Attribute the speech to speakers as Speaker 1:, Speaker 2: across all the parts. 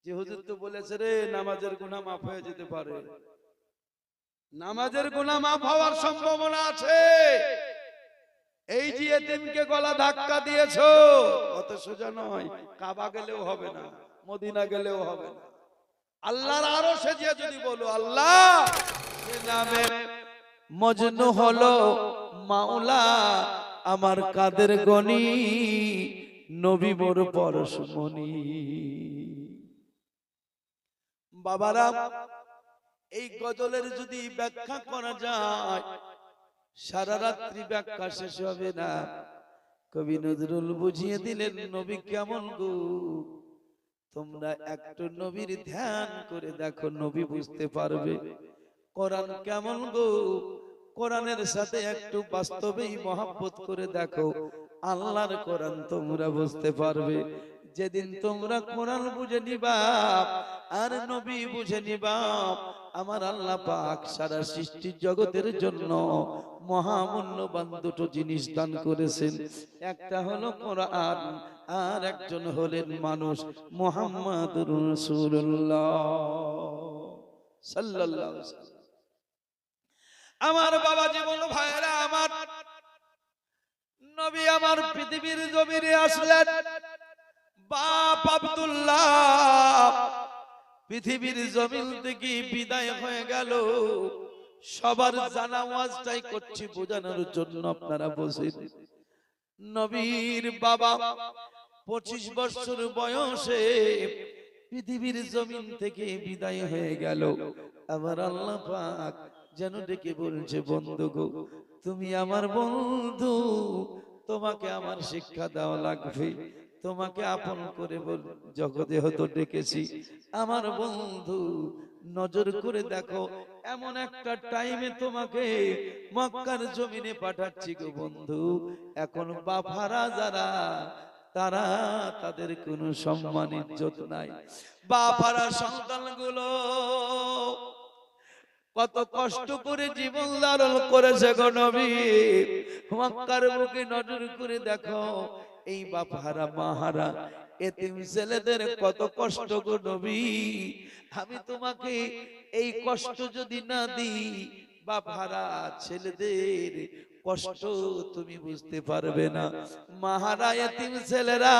Speaker 1: যে হুজুর তো বলেছে রে নামাজের গুনাহ মাফ হয়ে যেতে পারে। নামাজের গুনাহ মাফ হওয়ার সম্ভাবনা আছে। এই যে এতিমকে গলা ধাক্কা দিয়েছো অত সোজা নয়, কাবা গেলেও হবে না, মদিনা গেলেও হবে না। আল্লাহর আরশে যে যদি বলো আল্লাহ সে নামে মজনু হলো মাওলা আমার কাদের গনি নবী মোর পরশমণি। বাবারা এই গজলের যদি ব্যাখ্যা করা যায় সারা রাত্রি ব্যাখ্যা শেষ হবে না। কবি নজরুল বুঝিয়ে দিলেন নবী কেমন গো, তোমরা একটু নবীর ধ্যান করে দেখো নবী বুঝতে পারবে। কোরআন কেমন গো, কোরআনের সাথে একটু বাস্তবেই মহব্বত করে দেখো আল্লাহর কোরআন তোমরা বুঝতে পারবে। যেদিন তোমরা কোরআন বুঝে নিবা আর নবী বুঝে নিবা, আমার আল্লাহ পাক সারা সৃষ্টি জগতের জন্য মহামূল্যবান দুটো জিনিস দান করেছেন। একটা হলো কোরআন আর একজন হলেন মানুষ মুহাম্মাদুর রাসূলুল্লাহ সাল্লাল্লাহু আলাইহি ওয়াসাল্লাম। আমার বাবা জীবন ভাইরা আমার, নবী আমার পৃথিবীর জমিনে আসলেন। বাপ আব্দুল্লাহ পৃথিবীর জমিন থেকে বিদায় হয়ে গেল। সবার জানা ওয়াজটাই করছি বোঝানোর জন্য, আপনারা বসেন। নবীর বাবা 25 বছর বয়সে পৃথিবীর জমিন থেকে বিদায় হয়ে গেল। আবার আল্লাহ পাক যেন ডেকে বলছে, বন্ধু গো তুমি আমার বন্ধু, তোমাকে আমার শিক্ষা দেওয়া লাগবে, তোমাকে আপন করে বল জগতে হতো ডেকেছি আমার বন্ধু। নজর করে দেখো এমন একটা টাইমে তোমাকে মক্কার জমিনে পাঠাচ্ছি গো বন্ধু। এখন বাফারা যারা তারা তাদের কোনো সম্মান ইজ্জত নাই। বাফারা সন্তানগুলো কত কষ্ট করে জীবন ধারণ করেছে গো নবী। মক্কার বুকে নজর করে দেখো এই বাপহারা মাহারা এতিম ছেলেদের কত কষ্ট গো নবী। আমি তোমাকে এই কষ্ট যদি না দিই বাপহারা ছেলেদের কষ্ট তুমি বুঝতে পারবে না। মাহারা এতিম ছেলেরা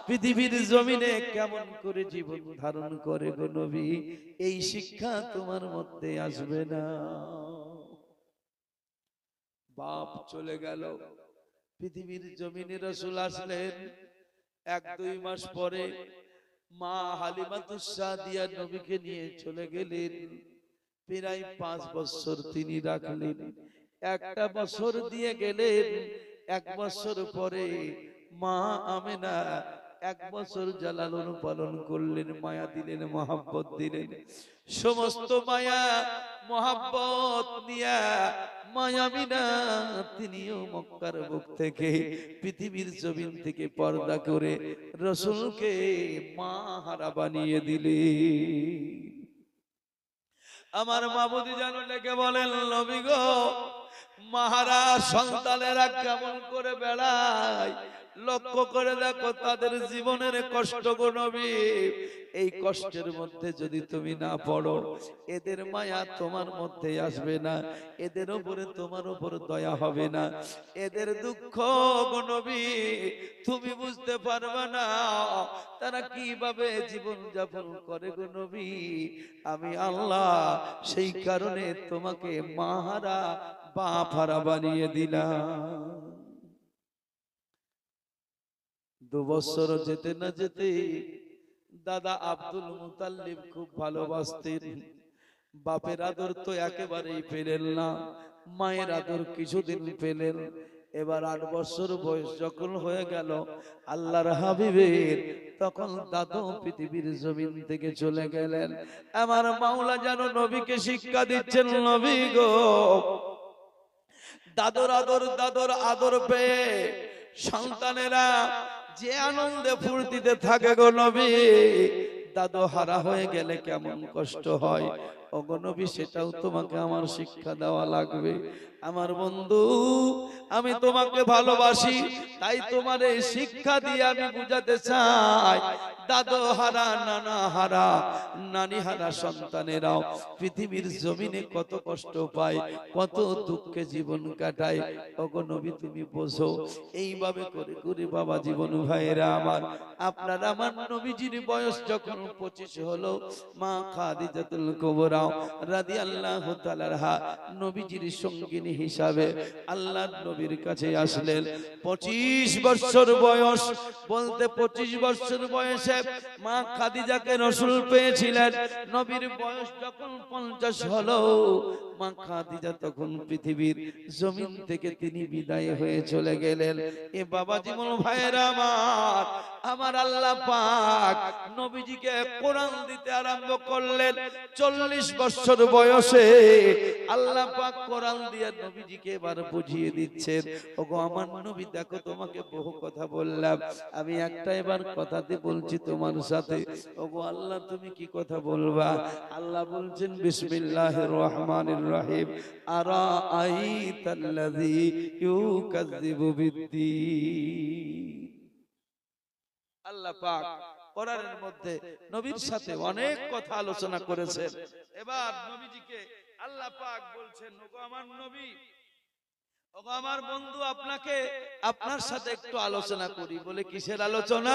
Speaker 1: পৃথিবীর জমিনে কেমন করে জীবন ধারণ করে গো নবী, এই শিক্ষা তোমার মধ্যে আসবে না। বাপ চলে গেল, পৃথিবীর জমিনে রাসূল আসলেন। 1-2 মাস পরে মা হালিমাতুস সাদিয়া নবীকে নিয়ে চলে গেলেন। প্রায় 5 বছর তিনি রাখলেন। একটা বছর দিয়ে গেলেন। 1 বছর পরে মা আমেনা 1 বছর জালালন পালন করলেন, মায়া দিলেন, মহব্বত দিলেন। সমস্ত মায়া মহব্বত দিয়া মায়া আমিনা তিনিও মক্কার বুক থেকে পৃথিবীর জমিন থেকে পর্দা করে রাসূলকে মা হারা বানিয়ে দিলেন। আমার মাবুদি জানো ডেকে বলেন, নবী গো মাহারা সন্তানেরা কেমন করে বেড়ায় লক্ষ্য করে দেখো তাদের জীবনের কষ্ট গো নবী। এই কষ্টের মধ্যে যদি তুমি না পড়ো এদের মায়া তোমার মধ্যে আসবে না, এদের উপরে তোমার উপর দয়া হবে না। এদের দুঃখ গো নবী তুমি বুঝতে পারবে না, তারা কিভাবে জীবন যাপন করে গো নবী। আমি আল্লাহ সেই কারণে তোমাকে মাহারা বাপহারা বানিয়ে দিলাম। 2 বছর যেতে না যেতে দাদা আব্দুল মুতাল্লিব খুব ভালোবাসতেন। বাপের আদর তো একেবারেই পেলেন না, মায়ের আদর কিছুদিন পেলেন। এবার 8 বছর বয়স যখন হয়ে গেল আল্লাহর হাবিবের, তখন দাদু পৃথিবীর জমিন থেকে চলে গেলেন। আমার মাওলা যেন নবীকে শিক্ষা দিচ্ছেন, নবী গো দাদর আদর দাদর আদর পেয়ে সন্তানেরা যে আনন্দে ফুর্তিতে থাকে গো নবী, দাদু হারা হয়ে গেলে কেমন কষ্ট হয়। ওগো নবী সেটাও তোমাকে আমার শিক্ষা দেওয়া লাগবে। আমার বন্ধু, আমি তোমাকে ভালোবাসি, তাই তোমার এই শিক্ষা দিয়ে আমি বুঝাতে চাই, দাদু হারা, নানা হারা, নানি হারা সন্তানেরাও পৃথিবীর জমিনে কত কষ্ট পায়, কত দুঃখে জীবন কাটায়। ওগো নবী তুমি বোঝো। এইভাবে করে করে বাবা জীবন ভাইয়েরা আমার, আপনার আমার নবীজির বয়স যখন 25 হলো, মা খাদিজাতুল কুবরা রাদিয়াল্লাহু তাআলা আনহা নবীজির সঙ্গিনী হিসাবে আল্লাহর নবীর কাছে আসলেন। 25 বছর বয়স, বলতে 25 বছর বয়সে মা খাদিজাকে রাসূল পেয়েছিলেন। নবীর বয়স যখন 50 হলো, মা খাদিজা তখন পৃথিবীর জমিন থেকে তিনি বিদায় হয়ে চলে গেলেন। এ বাবা জীবন ভাইয়েরা আমার, আমার আল্লাহ পাক নবীজিকে কোরআন দিতে আরম্ভ করলেন। 40 বছর বয়সে আল্লাহ পাক কোরআন দিয়ে নবীজিকে এবার বুঝিয়ে দিচ্ছেন। ওগো আমার নবী দেখো, তোমাকে বহু কথা বললাম, আমি একটা এবার কথাতে বলছি তোমার সাথে। ওগো আল্লাহ তুমি কি কথা বলবা? আল্লাহ বলছেন বিসমিল্লাহির রহমানির রহিম, আরাআইতাল্লাযী ইউকাযযিবু বিদ্দীন। আল্লাহ পাক কোরআনের মধ্যে নবীর সাথে অনেক কথা আলোচনা করেছেন। এবার নবীজিকে আল্লাহ পাক বলছেন, ওগো আমার নবী, ওগো আমার বন্ধু, আপনাকে আপনার সাথে একটু আলোচনা করি। বলে কিসের আলোচনা?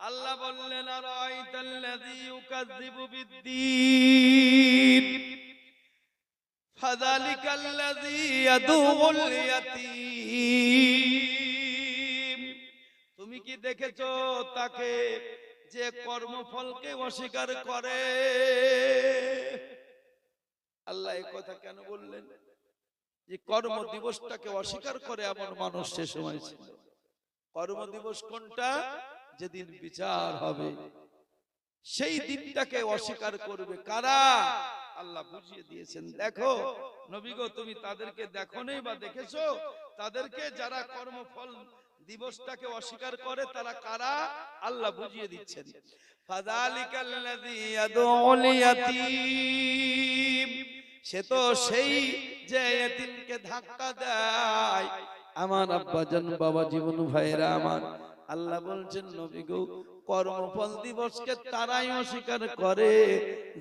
Speaker 1: আল্লাহ বললেন আরাআইতাল্লাযী ইউকাযযিবু বিদ্দীন ফাযালিকাল্লাযী ইয়াদুউল ইয়াতীম। তুমি কি দেখেছো তাকে যে কর্মফলকে অস্বীকার করে? আল্লাহ এই কথা কেন বললেন? যে কর্ম দিবসটাকে অস্বীকার করে এমন মানুষ সে সময় ছিল। কর্ম দিবস কোনটা? যেদিন বিচার হবে, সেই দিনটাকে অস্বীকার করবে কারা? আল্লাহ বুঝিয়ে দিয়েছেন। দেখো নবী গো, তুমি তাদেরকে দেখো নেই বা দেখেছো? তাদেরকে যারা কর্মফল দিবসটাকে অস্বীকার করে তারা কারা? আল্লাহ বুঝিয়ে দিচ্ছেন। ফাযালিকাল্লাযী ইয়াদউল ইয়াতীম, সে তো সেই যে এতিমকে ধাক্কা দেয়। আমার আব্বাজান বাবা জীবন ভাইয়েরা আমার, আল্লাহ বলছেন নবী গো, কর্মফল দিবসকে তারাই অস্বীকার করে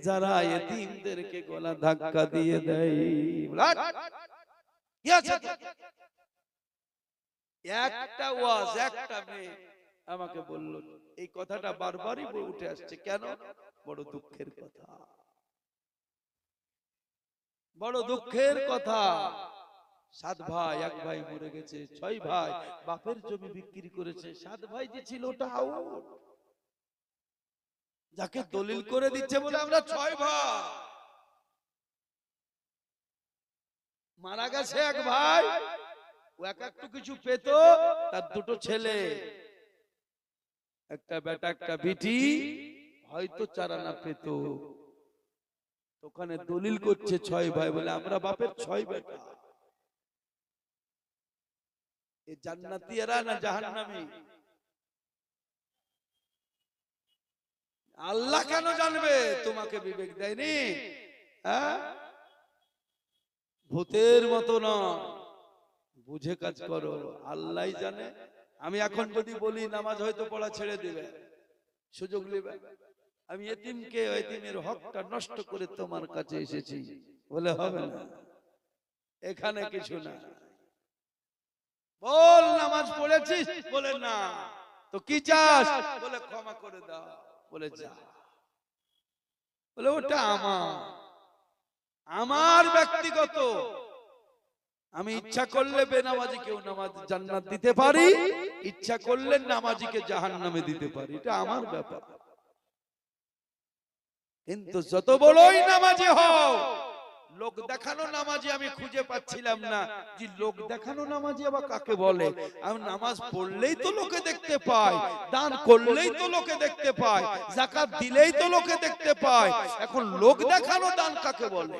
Speaker 1: যারা এতিমদেরকে গলা ধাক্কা দিয়ে দেয়। একটা ওয়াজ, একটা মেয়ে আমাকে বলল, এই কথাটা বারবারই উঠে আসছে কেন? বড় দুঃখের কথা, বড় দুঃখের কথা। 7 ভাই, এক ভাই মরে গেছে, 6 ভাই বাপের জমি বিক্রি করেছে। 7 ভাই যে ছিল ওটা আউট, যাকে দলিল করে দিচ্ছে বলে আমরা 6 ভাই। মারা গেছে এক ভাই, ও এক একটু কিছু পেত, তার 2টো ছেলে, একটা বেটা একটা বিটি, হয়তো 4 আনা পেত। ওখানে দলিল করছে 6 ভাই বলে আমরা বাপের 6 বেটা। এ জান্নাতীরা না জাহান্নামী? আল্লাহ কেন জানবে? তোমাকে বিবেক দেয়নি? হ্যাঁ, ভূতের মতো না, বুঝে কাজ করো। আল্লাহই জানে। আমি এখন যদি বলি নামাজ হয়তো পড়া ছেড়ে দিবে, সুযোগ নেবে। আমি এতিমকে, এতিমের হকটা নষ্ট করে তোমার কাছে এসেছি বলে হবে না। এখানে কিছু না। বল নামাজ পড়েছিস? বলে না। তো কি চাস? বলে ক্ষমা করে দাও। বলে যা। বলে ওটা আমার ব্যক্তিগত, আমি ইচ্ছা করলে বেনামাজি কেউ নামাজ জান্নাত দিতে পারি, ইচ্ছা করলে নামাজিকে জাহান্নামে দিতে পারি, এটা আমার ব্যাপার। কিন্তু যত বড়ই নামাজি হও, লোক দেখানো নামাজি আমি খুঁজে পাচ্ছিলাম না যে লোক দেখানো নামাজি আবার কাকে বলে। আমি নামাজ পড়লেই তো লোকে দেখতে পায়, দান করলেই তো লোকে দেখতে পায়, যাকাত দিলেই তো লোকে দেখতে পায়। এখন লোক দেখানো দান কাকে বলে,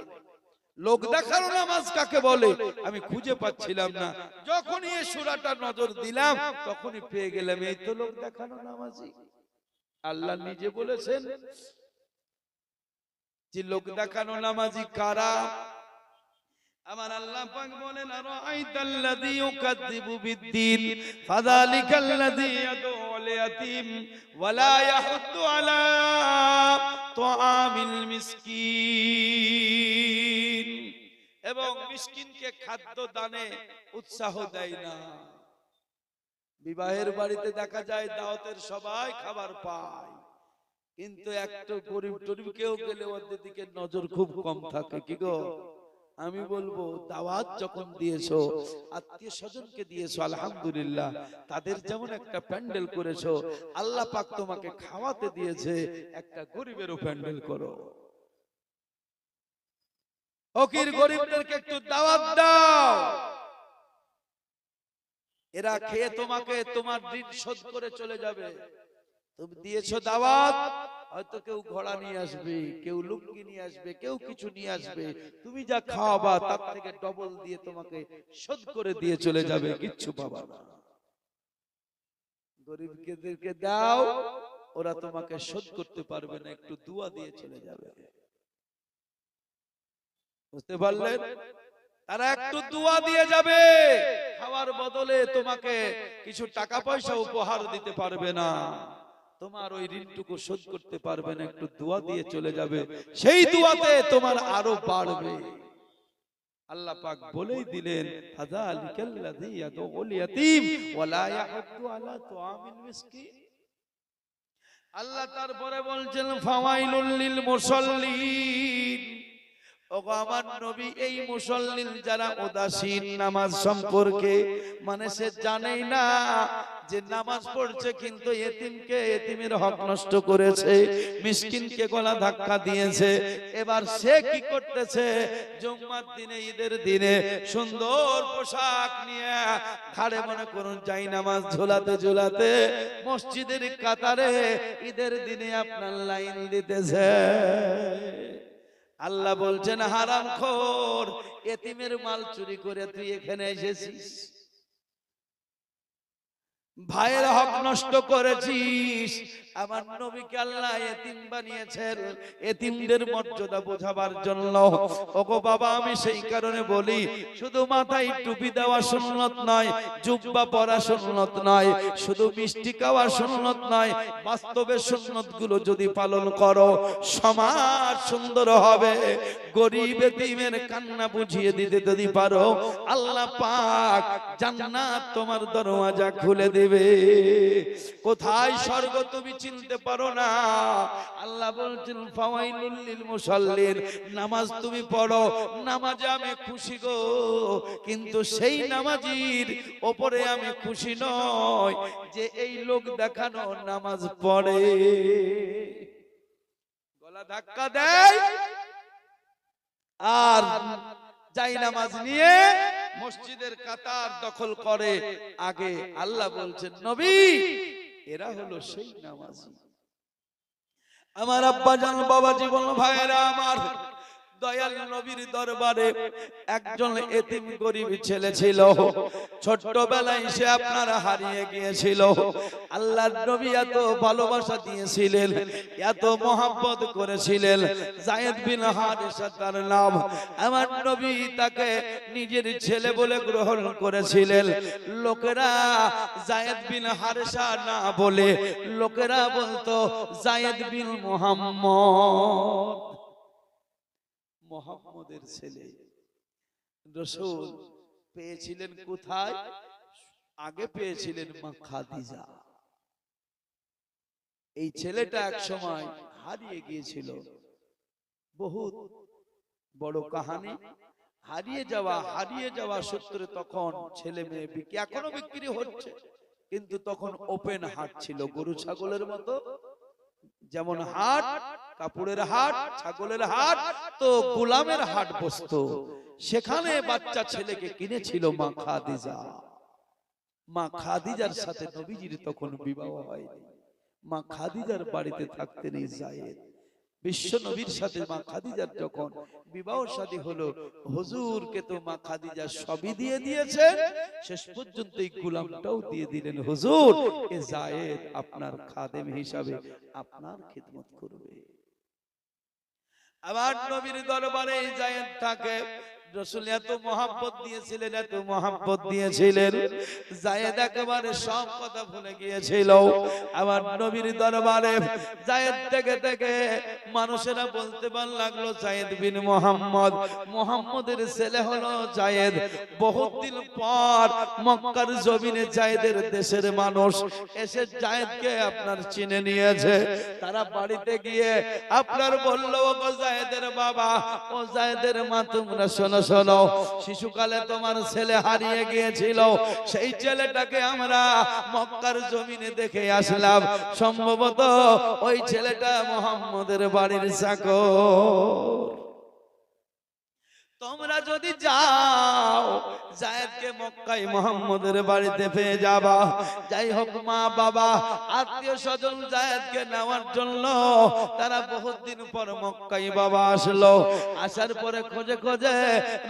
Speaker 1: লোক দেখানো নামাজ কাকে বলে আমি খুঁজে পাচ্ছিলাম না। যখনই এই সূরাটা নজর দিলাম তখনই পেয়ে গেলাম, এই তো লোক দেখানো নামাজি। আল্লাহ নিজে বলেছেন যে লোক দেখানো নামাজি কারা? আমার আল্লাহ পাক বলেন আরাআইতাল্লাযী ইউকাযযিবু বিদ্দীন ফাযালিকাল্লাযী ইয়াদউল ইয়াতীম ওয়া লা ইয়াহুদ্দু আলা তুআমিল মিসকিন, এবং মিসকিনকে খাদ্য দানে উৎসাহ দেয় না। বিবাহের বাড়িতে দেখা যায় দাওয়াতের সবাই খাবার পায়, কিন্তু একটু গরিব টরিব কেউ গেলে ওদের দিকে নজর খুব কম থাকে। কি গো, আমি বলবো দাওয়াত যখন দিয়েছো, আত্মীয় স্বজনকে দিয়েছো, আলহামদুলিল্লাহ, তাদের যেমন একটা প্যান্ডেল করেছো, আল্লাহ পাক তোমাকে খাওয়াতে দিয়েছে, একটা গরিবেরও প্যান্ডেল করো। ফকির গরিবদেরকে একটু দাওয়াত দাও, এরা খেয়ে তোমাকে তোমার ঋণ শোধ করে চলে যাবে। তুমি দিয়েছো দাওয়াত, হয়তো কেউ ঘোড়া নিয়ে আসবে, কেউ লুঙ্গি নিয়ে আসবে, কেউ কিছু নিয়ে আসবে, তুমি যা খাওয়াবা তার থেকে ডবল দিয়ে তোমাকে শোধ করে দিয়ে চলে যাবে, কিচ্ছু পাবা না। গরিবদেরকে দাও, ওরা তোমাকে শোধ করতে পারবে না, একটু দোয়া দিয়ে চলে যাবে। বুঝতে পারলেন? তারা একটু দোয়া দিয়ে যাবে, খাওয়ার বদলে তোমাকে কিছু টাকা পয়সা উপহার দিতে পারবে না, তোমার ওই ঋণটুকু শোধ করতে পারবে না, একটু দোয়া দিয়ে চলে যাবে, সেই দোয়াতে তোমার আরো বাড়বে। আল্লাহ পাক বলেই দিলেন ফাযালিকাল্লাযী ইয়াদউল ইয়াতীম ওয়া লা ইয়াহুদ্দু আলা তুআমিল মিসকিন। আল্লাহ তারপরে বলছেন ফাওয়াইলুল লিল মুসাল্লিন, ওগো আমার নবী, এই মুসল্লিন যারা উদাসীন নামাজ সম্পর্কে, মানে সে জানেই না যে নামাজ পড়ছে কিন্তু এতিমকে, এতিমের হক নষ্ট করেছে, মিসকিনকে গলা ধাক্কা দিয়েছে। এবার সে কি করতেছে? জুম্মার দিনে, ঈদের দিনে সুন্দর পোশাক নিয়ে ঘাড়ে মনে করুন যাই নামাজ ঝোলাতে ঝোলাতে মসজিদের কাতারে ঈদের দিনে আপনার লাইন দিতেছে। আল্লাহ বলছেন হারামখোর, এতিমের মাল চুরি করে তুই এখানে এসেছিস, ভাইয়ের হক নষ্ট করেছিস। আমার নবীকে আল্লাহ এতিম বানিয়েছেন এতিমদের মর্যাদা বোঝাবার জন্য। ওগো বাবা, আমি সেই কারণে বলি, শুধু মাথায় টুপি দেওয়া সুন্নত নয়, জুব্বা পরা সুন্নত নয়, শুধু মিষ্টি খাওয়া সুন্নত নয়, বাস্তবে সুন্নত গুলো যদি পালন করো সমাজ সুন্দর হবে। গরিব এতিমের কান্না বুঝিয়ে দিতে যদি পারো, আল্লাহ পাক জান্নাত তোমার দরওয়াজা খুলে দেবে। কোথায় স্বর্গ তুমি চিনতে পারো না। আল্লাহ বলছেন ফাওয়াইলুল লিল মুসাল্লিন, নামাজ তুমি পড়ো, নামাজে আমি খুশি গো, কিন্তু সেই নামাজির উপরে আমি খুশি নই যে এই লোক দেখানো নামাজ পড়ে, গলা ধাক্কা দেয় আর যাই নামাজ নিয়ে মসজিদের কাতার দখল করে। আগে আল্লাহ বলছেন নবী, এরা হলো সেই নামাজি। আমার আব্বা জান, বাবা জীবন ভাইয়েরা আমার, দয়াল নবীর দরবারে একজন এতিম গরিব ছেলে ছিল, ছোট্টবেলায় সে আপনার হারিয়ে গিয়েছিল। আল্লাহর নবী এত ভালোবাসা দিয়েছিলেন, এত মহব্বত করেছিলেন। যায়েদ বিন হারিসা তার নাম। আমার নবী তাকে নিজের ছেলে বলে গ্রহণ করেছিলেন। লোকেরা যায়েদ বিন হারিসা না বলে লোকেরা বলতো যায়েদ বিন মুহাম্মদ, মুহাম্মদের ছেলে। রাসূল পেয়েছিলেন কোথায়? আগে পেয়েছিলেন মা খাদিজা। এই ছেলেটা এক সময় হারিয়ে গিয়েছিল, বহুত বড় কাহিনী। হারিয়ে যাওয়া সূত্রে তখন ছেলে মেয়ে এখনো বিক্রি হচ্ছে, কিন্তু তখন ওপেন হাট ছিল, গরু ছাগলের মতো। যেমন হাট, কাপড়ের হাট, ছাগলের হাট, তো গোলামের হাট বসতো। সেখানে বাচ্চা ছেলেকে কিনেছিল মা খাদিজা। মা খাদিজার সাথে নবীজির তখন বিবাহ হয়নি। মা খাদিজার বাড়িতে থাকতেন এই যায়েদ। বিশ্ব নবীর সাথে মা খাদিজার যখন বিবাহ শাদী হলো, হুজুরকে তো মা খাদিজা সবই দিয়ে দিয়েছেন, শেষ পর্যন্ত এই গোলামটাও দিয়ে দিলেন। হুজুর, এ যায়েদ আপনার খাদেম হিসাবে আপনার খিদমত করবে। আমার নবীর দরবারে জায়েদ থাকে। রাসূল এত মহব্বত দিয়েছিলেন, এত মহব্বত দিয়েছিলেন, জায়েদ একেবারে সব কথা ভুলে গিয়েছিল। আমার নবীর দরবারে জায়েদ থেকে থেকে মানুষেরা বলতে পার লাগলো জায়েদ বিন মোহাম্মদ, মোহাম্মদের ছেলে হলো জায়েদ। বহুত দিন পর মক্কার জমিনে জায়েদের দেশের মানুষ এসে জায়েদকে আপনার চিনে নিয়েছে। তারা বাড়িতে গিয়ে আপনার বললো, ও জায়েদের বাবা, ও জায়েদের মা, তোমরা শোনো শোনো, শিশুকালে তোমার ছেলে হারিয়ে গিয়েছিল, সেই ছেলেটাকে আমরা মক্কার জমিনে দেখে আসলাম। সম্ভবত ওই ছেলেটা মুহাম্মদের বাড়ির চাকর। তোমরা যদি যাও জায়েদকে মক্কায় মুহাম্মদের বাড়িতে পেয়ে যাবা। যাই হোক, মা বাবা আত্মীয় স্বজন জায়েদকে নেওয়ার জন্য তারা বহুত দিন পর মক্কায় বাবা আসলো। আসার পরে খোঁজে খোঁজে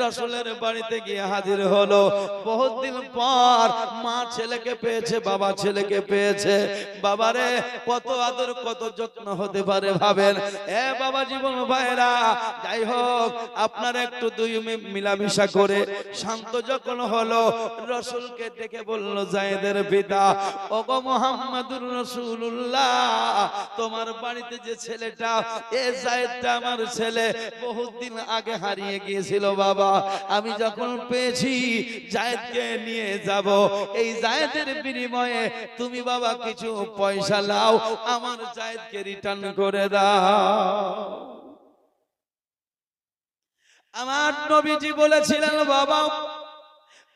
Speaker 1: রাসূলের বাড়িতে গিয়ে হাজির হলো। বহুত দিন পর মা ছেলেকে পেয়েছে, বাবা ছেলেকে পেয়েছে। বাবারে কত আদর কত যত্ন হতে পারে ভাবেন। এ বাবা জীবন ভাইরা, যাই হোক আপনার একটু দুই মিলামিশা করে শান্ত যখন হলো, রাসূলকে ডেকে বলল, জায়েদের পিতা, ওগো মুহাম্মদুর রাসূলুল্লাহ, তোমার বাড়িতে যে ছেলেটা, এ জায়েদটা আমার ছেলে, বহুত দিন আগে হারিয়ে গিয়েছিল বাবা। আমি যখন পেয়েছি জায়েদকে নিয়ে যাব, এই জায়েদের বিনিময়ে তুমি বাবা কিছু পয়সা নাও, আমার জায়েদকে রিটার্ন করে দাও। আমার নবীজি বলেছিলেন, বাবা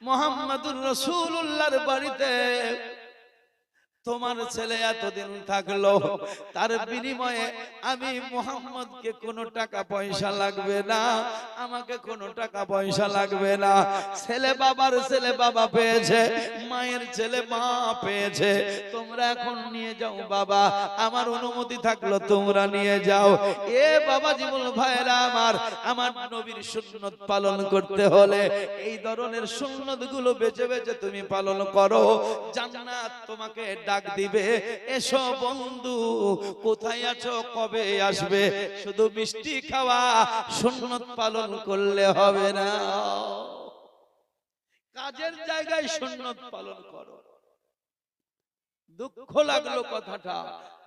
Speaker 1: মুহাম্মদুর রাসূলুল্লাহর বাড়িতে তোমার ছেলে এতদিন থাকলো, তার বিনিময়ে আমি মুহাম্মদকে কোনো টাকা পয়সা লাগবে না, আমাকে কোনো টাকা পয়সা লাগবে না। ছেলে বাবার ছেলে বাবা পেয়েছে, মায়ের ছেলে মা পেয়েছে, তোমরা এখন নিয়ে যাও বাবা, আমার অনুমতি থাকলো তোমরা নিয়ে যাও। এ বাবা জীবন ভাইরা আমার, আমার নবীর সুন্নত পালন করতে হলে এই ধরনের সুন্নত গুলো বেছে বেছে তুমি পালন করো, জান্নাত তোমাকে ডাক দিবে, এসো বন্ধু, কোথায় আছো, কবে আসবে? শুধু মিষ্টি খাওয়া সুন্নত পালন করলে হবে না, কাজের জায়গায় সুন্নত পালন করো। দুঃখ লাগলো কথাটা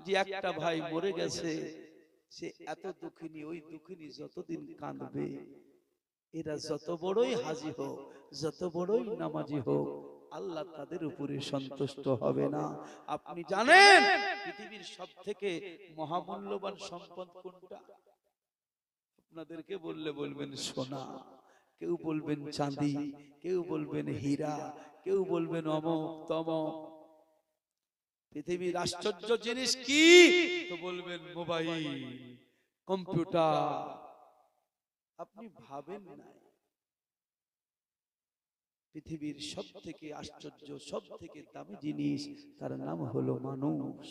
Speaker 1: যে একটা ভাই মরে গেছে, সে এত দুঃখিনী, ওই দুঃখিনী যতদিন কাঁদবে, এরা যত বড়ই হাজি হোক, যত বড়ই নামাজি হোক, আল্লাহ তাদের উপরে সন্তুষ্ট হবে না। আপনি জানেন পৃথিবীর সবথেকে মহামূল্যবান সম্পদ কোনটা? আপনাদেরকে বললে বলবেন সোনা, কেউ বলবেন চাঁদি, কেউ বলবেন হীরা, কেউ বলবেন অমক তমক। পৃথিবীর আশ্চর্য জিনিস কি? তো বলবেন মোবাইল, কম্পিউটার। আপনি ভাবেন না পৃথিবীর সব থেকে আশ্চর্য, সব থেকে দামি জিনিস, তার নাম হলো মানুষ।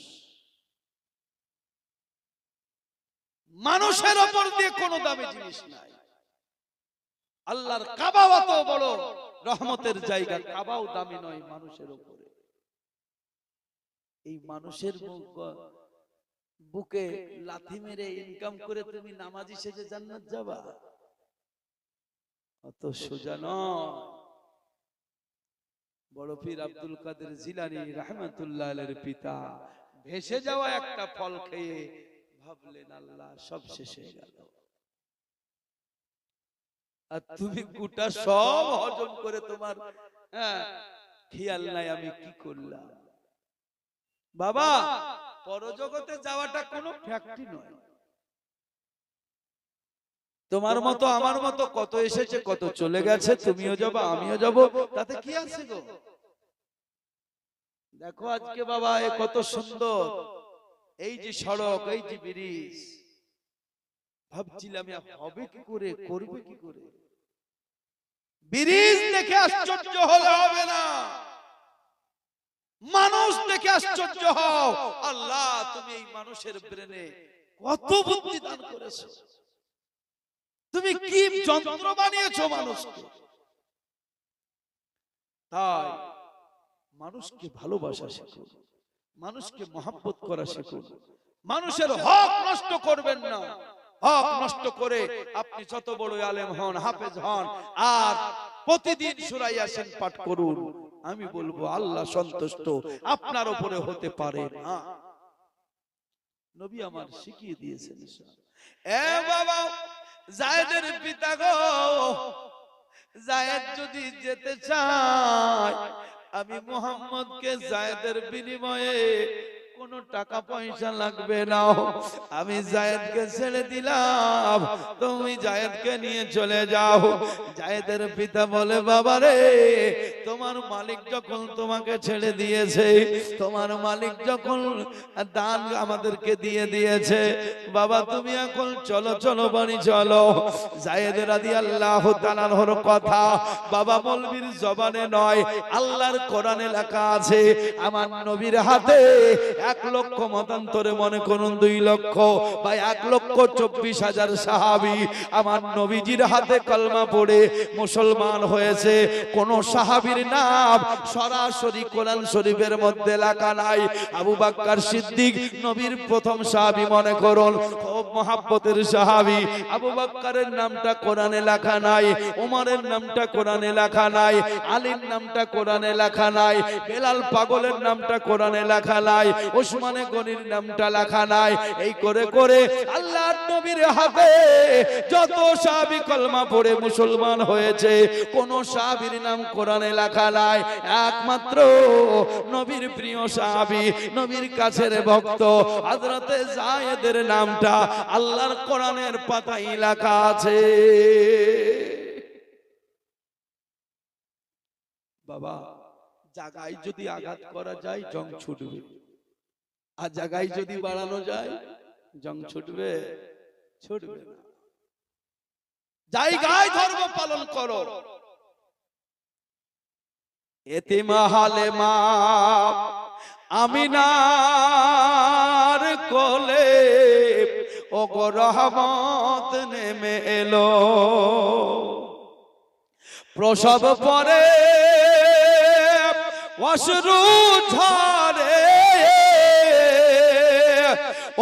Speaker 1: মানুষের উপর দিয়ে কোনো দামি জিনিস নাই। আল্লাহর কাবা অত বড় রহমতের জায়গা, কাবাও দামি নয় মানুষের উপরে। এই মানুষের বুকে লাথি মেরে ইনকাম করে তুমি নামাজি সেজে জান্নাত যাবা? অত সোজা নয়। বড় পীর আব্দুল কাদের জিলানী রাহমাতুল্লাহ আলাইহির পিতা ভেসে যাওয়া একটা ফল খেয়ে ভাবলেন, আল্লাহ সব শেষ হয়ে গেল, আর তুমি গোটা সব হজম করে তোমার খেয়াল নাই আমি কি করলাম। বাবা, পরজগতে যাওয়াটা কোনো ফ্যাক্টরি নয়। তোমার মতো আমার মতো কত এসেছে, কত চলে গেছে, তুমিও যাবো আমিও যাব, তাতে কি আছে গো? দেখো আজকে বাবা এ কত সুন্দর, এই যে সড়ক, এই যে ব্রিজ, ভাবছিলাম হবে কি করে, করবে কি করে। ব্রিজ দেখে আশ্চর্য হলে হবে না, মানুষ দেখে আশ্চর্য হও। আল্লাহ তুমি এই মানুষের ব্রেনে কত বুদ্ধি দান করেছো, তুমি কি যন্ত্র বানিয়েছো মানুষকে। তাই মানুষকে ভালোবাসা শেখো, মানুষকে মহব্বত করা শেখো, মানুষের হক নষ্ট করবেন না। হক নষ্ট করে আপনি যত বড় আলেম হন, হাফেজ হন, আর প্রতিদিন সূরা ইয়াসিন পাঠ করুন, আমি বলবো আল্লাহ সন্তুষ্ট আপনার উপরে হতে পারে না। নবী আমার শিখিয়ে দিয়েছেন। এ বাবা, যায়েদের পিতা গো, যায়েদ যদি যেতে চায়, আমি মুহাম্মদকে যায়েদের বিনিময়ে কোনো টাকা পয়সা লাগবে না, আমি যায়েদকে ছেড়ে দিলাম, তুমি যায়েদকে নিয়ে চলে যাও। যায়েদের পিতা বলে, বাবা রে, তোমার মালিক যখন তোমাকে ছেড়ে দিয়েছে, তোমার মালিক যখন দান আমাদেরকে দিয়ে দিয়েছে, বাবা তুমি এখন চলো, চলো বাড়ি চলো। যায়েদ রাদিয়াল্লাহু তাআলার কথা বাবা মৌলবীর জবানে নয়, আল্লাহর কোরআনে লেখা আছে। আমার নবীর হাতে 1 লক্ষ মতান্তরে মনে করুন 2 লক্ষ বা 1,24,000 সাহাবী আমার নবীজির হাতে কলমা পড়ে মুসলমান হয়েছে। কোন সাহাবীর নাম সরাসরি কোরআন শরীফের মধ্যে লেখা নাই। আবু বকর সিদ্দিক নবীর প্রথম সাহাবী মনে করুন, খুব মহব্বতের সাহাবী। আবু বকরের নামটা কোরআনে লেখা নাই, ওমরের নামটা কোরআনে লেখা নাই, আলীর নামটা কোরআনে লেখা নাই, বেলাল পাগলের নামটা কোরআনে লেখা নাই, ওসমানে গনির নামটা লেখা নাই। এই করে করে আল্লাহর নবীর হাতে যত সাহাবী কলমা পড়ে মুসলমান হয়েছে, কোন সাহাবীর নাম কোরআনে লেখা নাই। একমাত্র নবীর প্রিয় সাহাবী, নবীর কাছের ভক্ত হযরতে যায়েদের নামটা আল্লাহর কোরআনের পাতায় লেখা আছে। বাবা, জায়গায় যদি আঘাত করা যায় জং ছুটবে, আর জায়গায় যদি বাড়ানো যায় জং ছুটবে? ছুটবে না। জায়গায় ধর্ম পালন করো। এতিম হালেমা আমিনার কোলে ওগো রহমত নেমে এলো, প্রসব পরে অশ্রু ঝরে,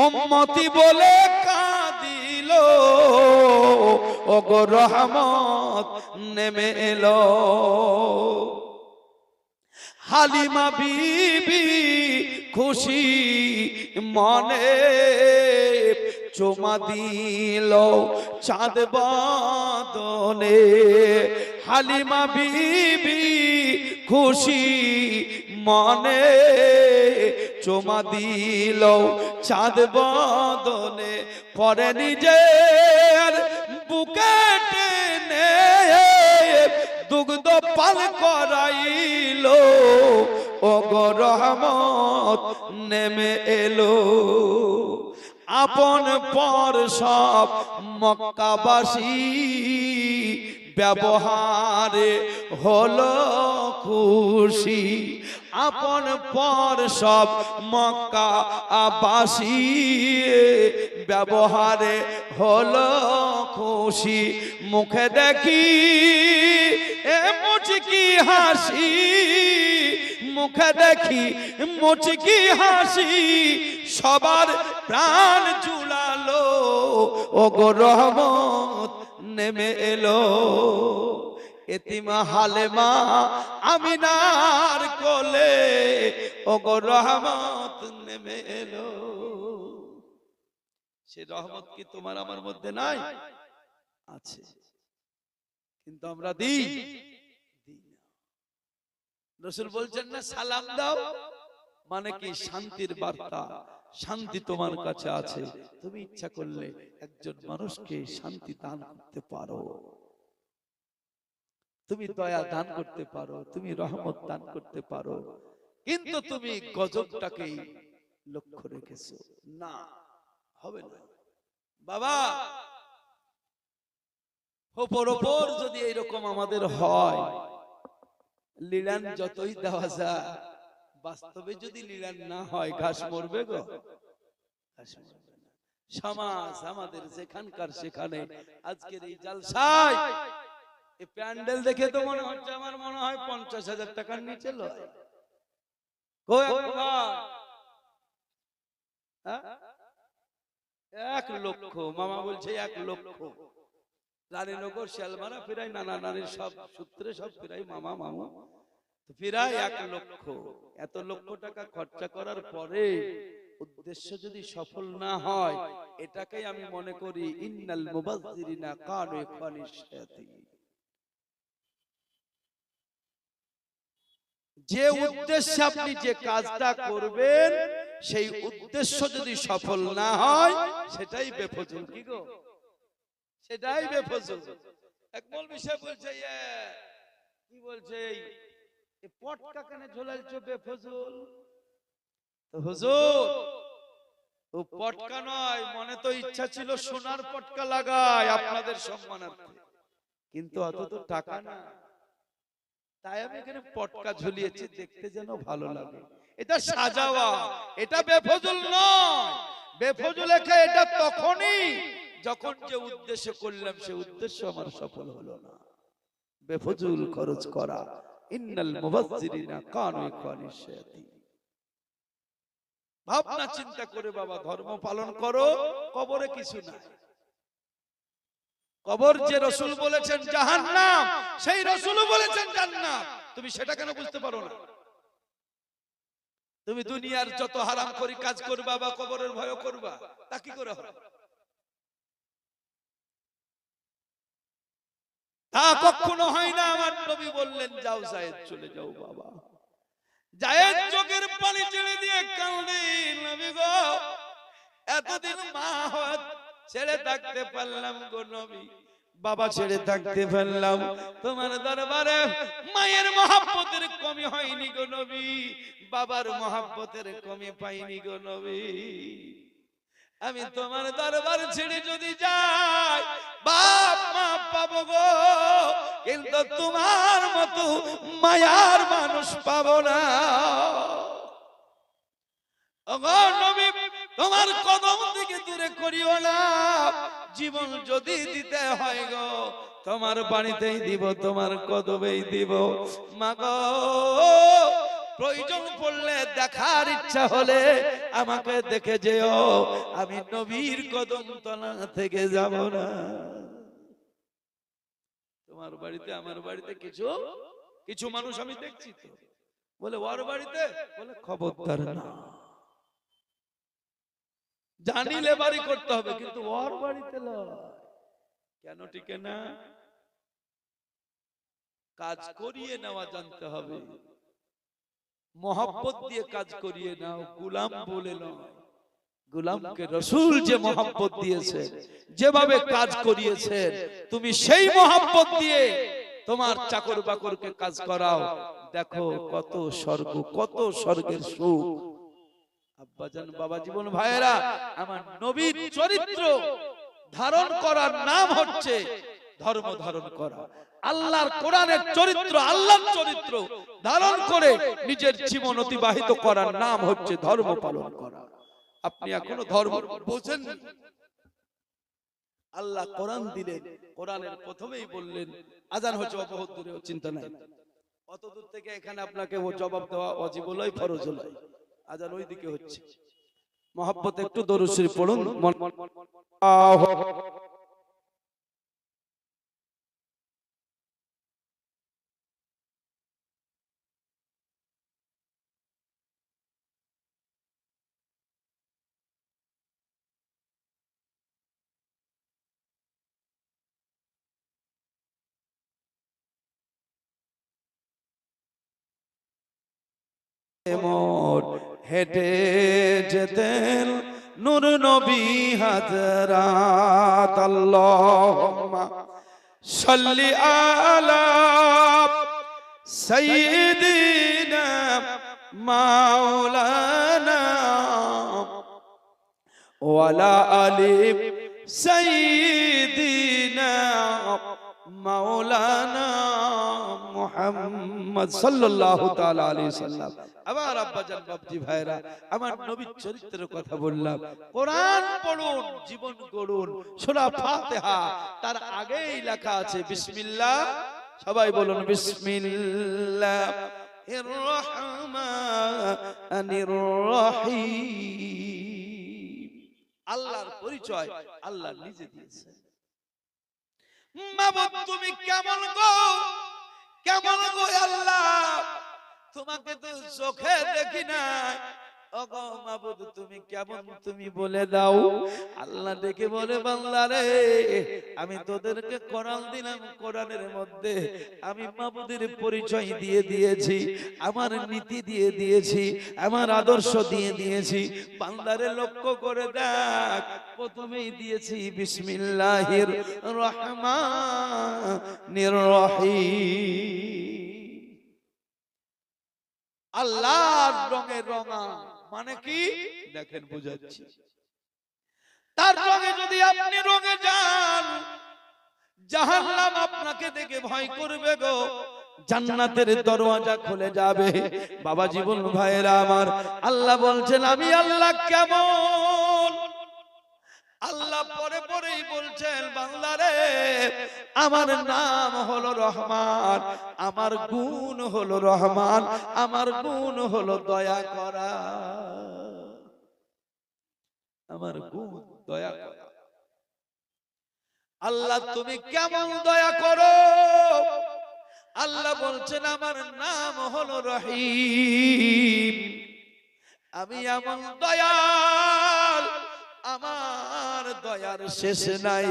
Speaker 1: উম্মতি বলে কাঁদিল, ওগো রহমত নেমে এলো। হালিমা বিবি খুশি মনে চুমা দিল চাঁদ বাদনে, হালিমা বিবি খুশি মনে চুমা দিল চাঁদ বাদনে, পরে নিজের বুকে টেনে দুগ্ধ পান করাইল, ওগো রহমত নেমে এলো। আপন পর সব মক্কাবাসী ব্যবহারে হলো খুশি, আপন পর সব মক্কাবাসী ব্যবহারে হলো খুশি। মুখে দেখি এ মুচকি হাসি, মুখে দেখি মুচকি হাসি, সবার প্রাণ জুড়ালো, ওগো রহমত নেমে এলো। এতিম হালেমা আমিনার কোলে ওগো রহমত নেমে এলো। সে রহমত কি তোমার আমার মধ্যে নাই? আছে, কিন্তু আমরা দিই না। রাসূল বলছেন না, সালাম দাও মানে কি শান্তির বার্তা, শান্তি তোমার কাছে আছে, তুমি ইচ্ছা করলে একজন মানুষকে শান্তি দান করতে পারো, তুমি দয়া দান করতে পারো, তুমি রহমত দান করতে পারো, কিন্তু তুমি গজবটাকে লক্ষ্য রেখেছো না, হবে না। বাবা, ওপর ওপর যদি এরকম আমাদের হয়, লিলান যতই দেওয়া যায়, বাস্তবে যদি লিলান না হয় ঘাস মরবে গো, ঘাস মরবে না। সমাজ আমাদের যেখানকার সেখানে আজকের এই জালসায় এই প্যান্ডেল দেখে তো মনে হচ্ছে, আমার মনে হয় 50,000 টাকার নিচে লয়। 1,00,000। মামা বলছে 1,00,000। রানীনগর, শিয়ালমারা প্রায় নানা নারীর সব সূত্রে সব প্রায় মামা মামু প্রায় 1,00,000। এত লক্ষ টাকা খরচা করার পরে উদ্দেশ্য যদি সফল না হয়, এটাকেই আমি মনে করি ইন্নাল মুবাজ্জিরিনা কানু ইখওয়ানিশ শায়াতিন। যে উদ্দেশ্যে আপনি যে কাজটা করবেন, সেই উদ্দেশ্য যদি সফল না হয়, সেটাই বেফজল। কি গো, সেটাই বেফজল। এক মৌলবি সাহেব বলছে, কি বলছে, এই পটকা কেন ঝোলাইছো বেফজল? তো হুজুর, ও পটকা নয়, মনে তো ইচ্ছা ছিল সোনার পটকা লাগাই আপনাদের সম্মানার্থে, কিন্তু অত তো টাকা না, তাই আমি এখানে পটকা ঝুলিয়েছি, দেখতে যেন ভালো লাগে। এটা সাজাওয়া, এটা বেফজল নয়। বেফজল এটা তখনই যখন যে উদ্দেশ্য করলাম সে উদ্দেশ্য আমার সফল হলো না। বেফজল খরচ করা, ইন্নাল মুবাজ্জিরিনা কানু ইখওয়ানিশ শায়াতিন। ভাবনা চিন্তা করে বাবা ধর্ম পালন করো। কবরে কিছু নাই। কবর যে রাসূল বলেছেন জাহান্নাম, সেই রাসূলও বলেছেন জান্নাত। তুমি সেটা কেন বুঝতে পারো না? তুমি দুনিয়ার যত হারাম করি কাজ করবা বা কবরের ভয় করবা, তা কি করে হবে? তা কখনো হয় না। আমার নবী বললেন, যাও যায়েদ, চলে যাও বাবা। যায়েদ চোখের পানি ছেড়ে দিয়ে কাঁদে, নবী গো, এতদিন মা ছেড়ে থাকতে পারলাম গো নবী, বাবা ছেড়ে থাকতে পারলাম, তোমার দরবারে মায়ের মহব্বতের কমি হয়নি গো নবী, বাবার মহব্বতের কমি পাইনি গো নবী। আমি তোমার দরবার ছেড়ে যদি যাই, বাপ মা পাবো গো, কিন্তু তোমার মতো মায়ার মানুষ পাবো না। ওগো নবী, তোমার কদম থেকে দূরে করিও না। জীবন যদি দিতে হয় গো, তোমার বাড়িতেই দিব, তোমার কদমেই দিব। মা গো, প্রয়োজন পড়লে দেখার ইচ্ছা হলে আমাকে দেখে যেও, আমি নবীর কদম তলা থেকে যাব না। তোমার বাড়িতে আমার বাড়িতে কিছু কিছু মানুষ আমি দেখছি তো, বলে ওর বাড়িতে, বলে খবরদার না, জানিলে বাড়ি করতে হবে, কিন্তু ওর বাড়িতে লয়। কেন টিকে না? কাজ করিয়ে নেওয়া জানতে হবে। মহব্বত দিয়ে কাজ করিয়ে নাও, গোলাম বলে নয়। গোলামকে রাসূল যে মহব্বত দিয়েছে, যেভাবে কাজ করিয়েছেন, তুমি সেই মহব্বত দিয়ে তোমার চাকর বাকরকে কাজ করাও, দেখো কত স্বর্গ, কত স্বর্গের সুখ। আব্বাজান, বাবা জীবন ভাইয়েরা, আমার নবীর চরিত্র ধারণ করার নাম হচ্ছে ধর্ম ধারণ করা। আল্লাহর কোরআনের চরিত্র, আল্লাহর চরিত্র ধারণ করে নিজের জীবন অতিবাহিত করার নাম হচ্ছে ধর্ম পালন করা। আপনি এখনো ধর্ম বোঝেন? আল্লাহ কোরআন দিলেন, কোরআনের প্রথমেই বললেন, আজান হচ্ছে অবহত দূরে, চিন্তা নাই, অত দূর থেকে এখানে আপনাকে ও জবাব দেওয়া ওয়াজিব হলোই, ফরজ হলোই। আজান ওই দিকে হচ্ছে। মহব্বত একটু দরুদ শরীফ পড়ুন। মোর হেঁটে যেতেন নূর নবী হাজরাত, আল্লাহুম্মা সাল্লি আলা সাইয়্যিদিনা মাওলানা ওয়ালা আলি সাইয়্যিদিনা মাওলানা মুহাম্মদ সাল্লাল্লাহু তাআলা আলাইহি সাল্লাম। আবার আব্বাজান, বাপজি ভাইরা, আমার নবীর চরিত্রের কথা বললাম। কোরআন পড়ুন, জীবন গড়ুন। সূরা ফাতিহা, তার আগেই লেখা আছে বিসমিল্লাহ। সবাই বলুন বিসমিল্লাহির রহমানির রহিম। আল্লাহর পরিচয় আল্লাহ নিজে দিয়েছেন। মাবুদ তুমি কেমন গো, কেমন গো আল্লাহ, তোমাকে তো চোখে দেখি না, ওগো মাবুদ তুমি কেমন, তুমি বলে দাও। আল্লাহ ডেকে বলে বান্দা রে, আমি তোদেরকে কোরআন দিলাম, কোরআনের মধ্যে আমি মাবুদের পরিচয় দিয়ে দিয়েছি, আমার নীতি দিয়ে দিয়েছি, আমার আদর্শ দিয়ে দিয়েছি। বান্দারে লক্ষ্য করে দেখ, প্রথমেই দিয়েছি বিসমিল্লাহির রহমানির রহিম। আল্লাহর রঙে রঙা মানে কি দেখেন বুঝাচ্ছি। তার রঙে যদি আপনি রঙে যান, জাহান্নাম আপনাকে দেখে ভয় করবে গো, জান্নাতের দরওয়াজা খুলে যাবে। বাবা জীবন ভাইরা আমার, আল্লাহ বলছেন আমি আল্লাহ কেমন। আল্লাহ পরে পরেই বলছেন বান্দারে, আমার নাম হলো রহমান, আমার গুণ হলো রহমান, আমার গুণ হলো দয়া করা, আমার গুণ দয়া করা। আল্লাহ তুমি কেমন দয়া করো। আল্লাহ বলছেন আমার নাম হলো রহিম, আমি এমন দয়াল, আমার দয়ার শেষ নাই।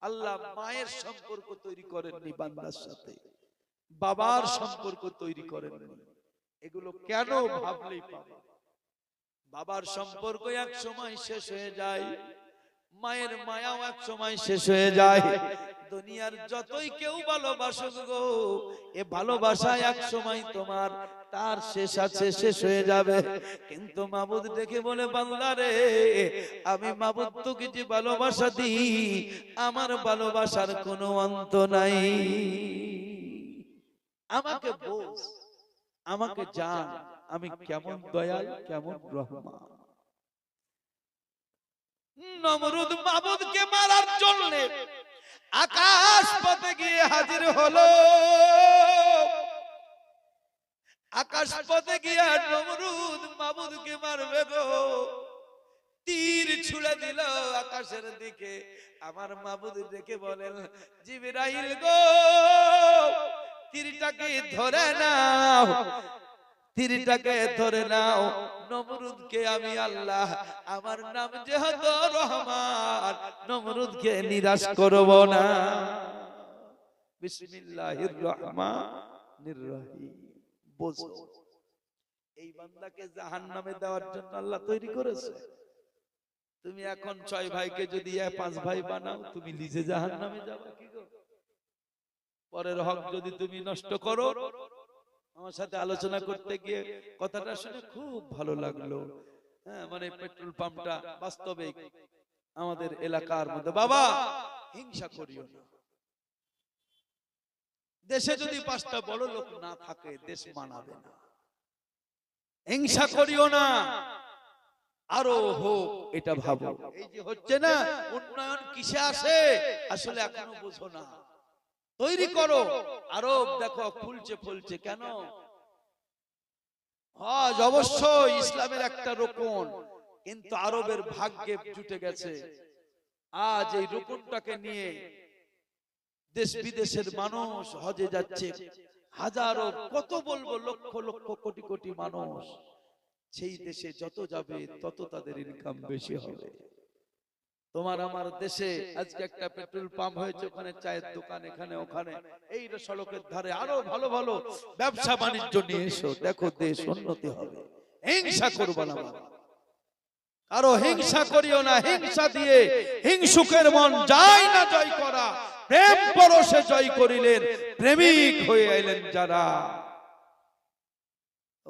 Speaker 1: আল্লাহ মায়ের সম্পর্ক তৈরি করেননি বান্দার সাথে, বাবার সম্পর্ক তৈরি করেননি। এগুলো কেন ভাবলেই পাবে। বাবার সম্পর্ক এক সময় শেষ হয়ে যায়, মায়ের মায়াও এক সময় শেষ হয়ে যায়। দুনিয়ার যতই কেউ ভালোবাসুক গো, এ ভালোবাসা এক সময় তোমার তার শেষ আছে, শেষ হয়ে যাবে। কিন্তু মাবুদ দেখে বলে বান্দা রে, আমি মাবুদ তোকে যে ভালোবাসা দিই, আমার ভালোবাসার কোনো অন্ত নাই। আমাকে বোঝ, আমাকে জান, আমি কেমন দয়াল, কেমন রহমান। নমরুদ মাবুদকে মারার জন্য আকাশ পথে গিয়ে হাজির হলো। আকাশ পথে গিয়ে নমরুদ মাবুদকে মারবে গো, তীর ছুঁড়ে দিল আকাশের দিকে। আমার মাবুদ দেখে বলেন জিবরাইল গো, তীরটাকে ধরে নাও, তীরটাকে ধরে নাও। নমরুদকে আমি আল্লাহ, আমার নাম যেহেতু রহমান, নমরুদকে নিরাশ করব না। বিসমিল্লাহির রহমানির রহিম। বুঝো, এই বান্দাকে জাহান্নামে দেওয়ার জন্য আল্লাহ তৈরি করেছে। তুমি এখন 6 ভাইকে যদি 5 ভাই বানাও, তুমি নিজে জাহান্নামে যাবে কি গো? পরের হক যদি তুমি নষ্ট করো। আমার সাথে আলোচনা করতে গিয়ে কথাটা শুনে খুব ভালো লাগলো। হ্যাঁ, মানে পেট্রোল পাম্পটা বাস্তবিক আমাদের এলাকার মধ্যে। বাবা হিংসা করিও না। দেশে যদি 5টা বড় লোক না থাকে, দেশ মানাবে না। হিংসা করিও না, আরো হোক এটা ভাবো। এই যে হচ্ছে না উন্নয়ন, কিসে আসে আসলে এখনো বুঝো না। তৈরি করো, আরব দেখো ফুলছে ফুলছে কেন? হজ অবশ্যই ইসলামের একটা রুকন, কিন্তু আরবের ভাগ্যে জুটে গেছে। আজ এই রুকনটাকে নিয়ে দেশ বিদেশের মানুষ হজে যাচ্ছে, হাজারো, কত বলবো, লক্ষ লক্ষ কোটি কোটি মানুষ। সেই দেশে যত যাবে তত তাদের ইনকাম বেশি হবে। তোমার আমার দেশে আজকে একটা পেট্রোল পাম্প হয়েছে, ওখানে চায়ের দোকান, এখানে ওখানে, এই সড়কের ধারে আরো ভালো ভালো ব্যবসা বাণিজ্য নিয়ে এসো, দেখো দেশ উন্নতি হবে। হিংসা করবে না, আরো হিংসা করিও না। হিংসা দিয়ে হিংসুকের মন যায় না জয় করা, প্রেম পরশে জয় করিলেন, প্রেমিক হয়ে এলেন যারা।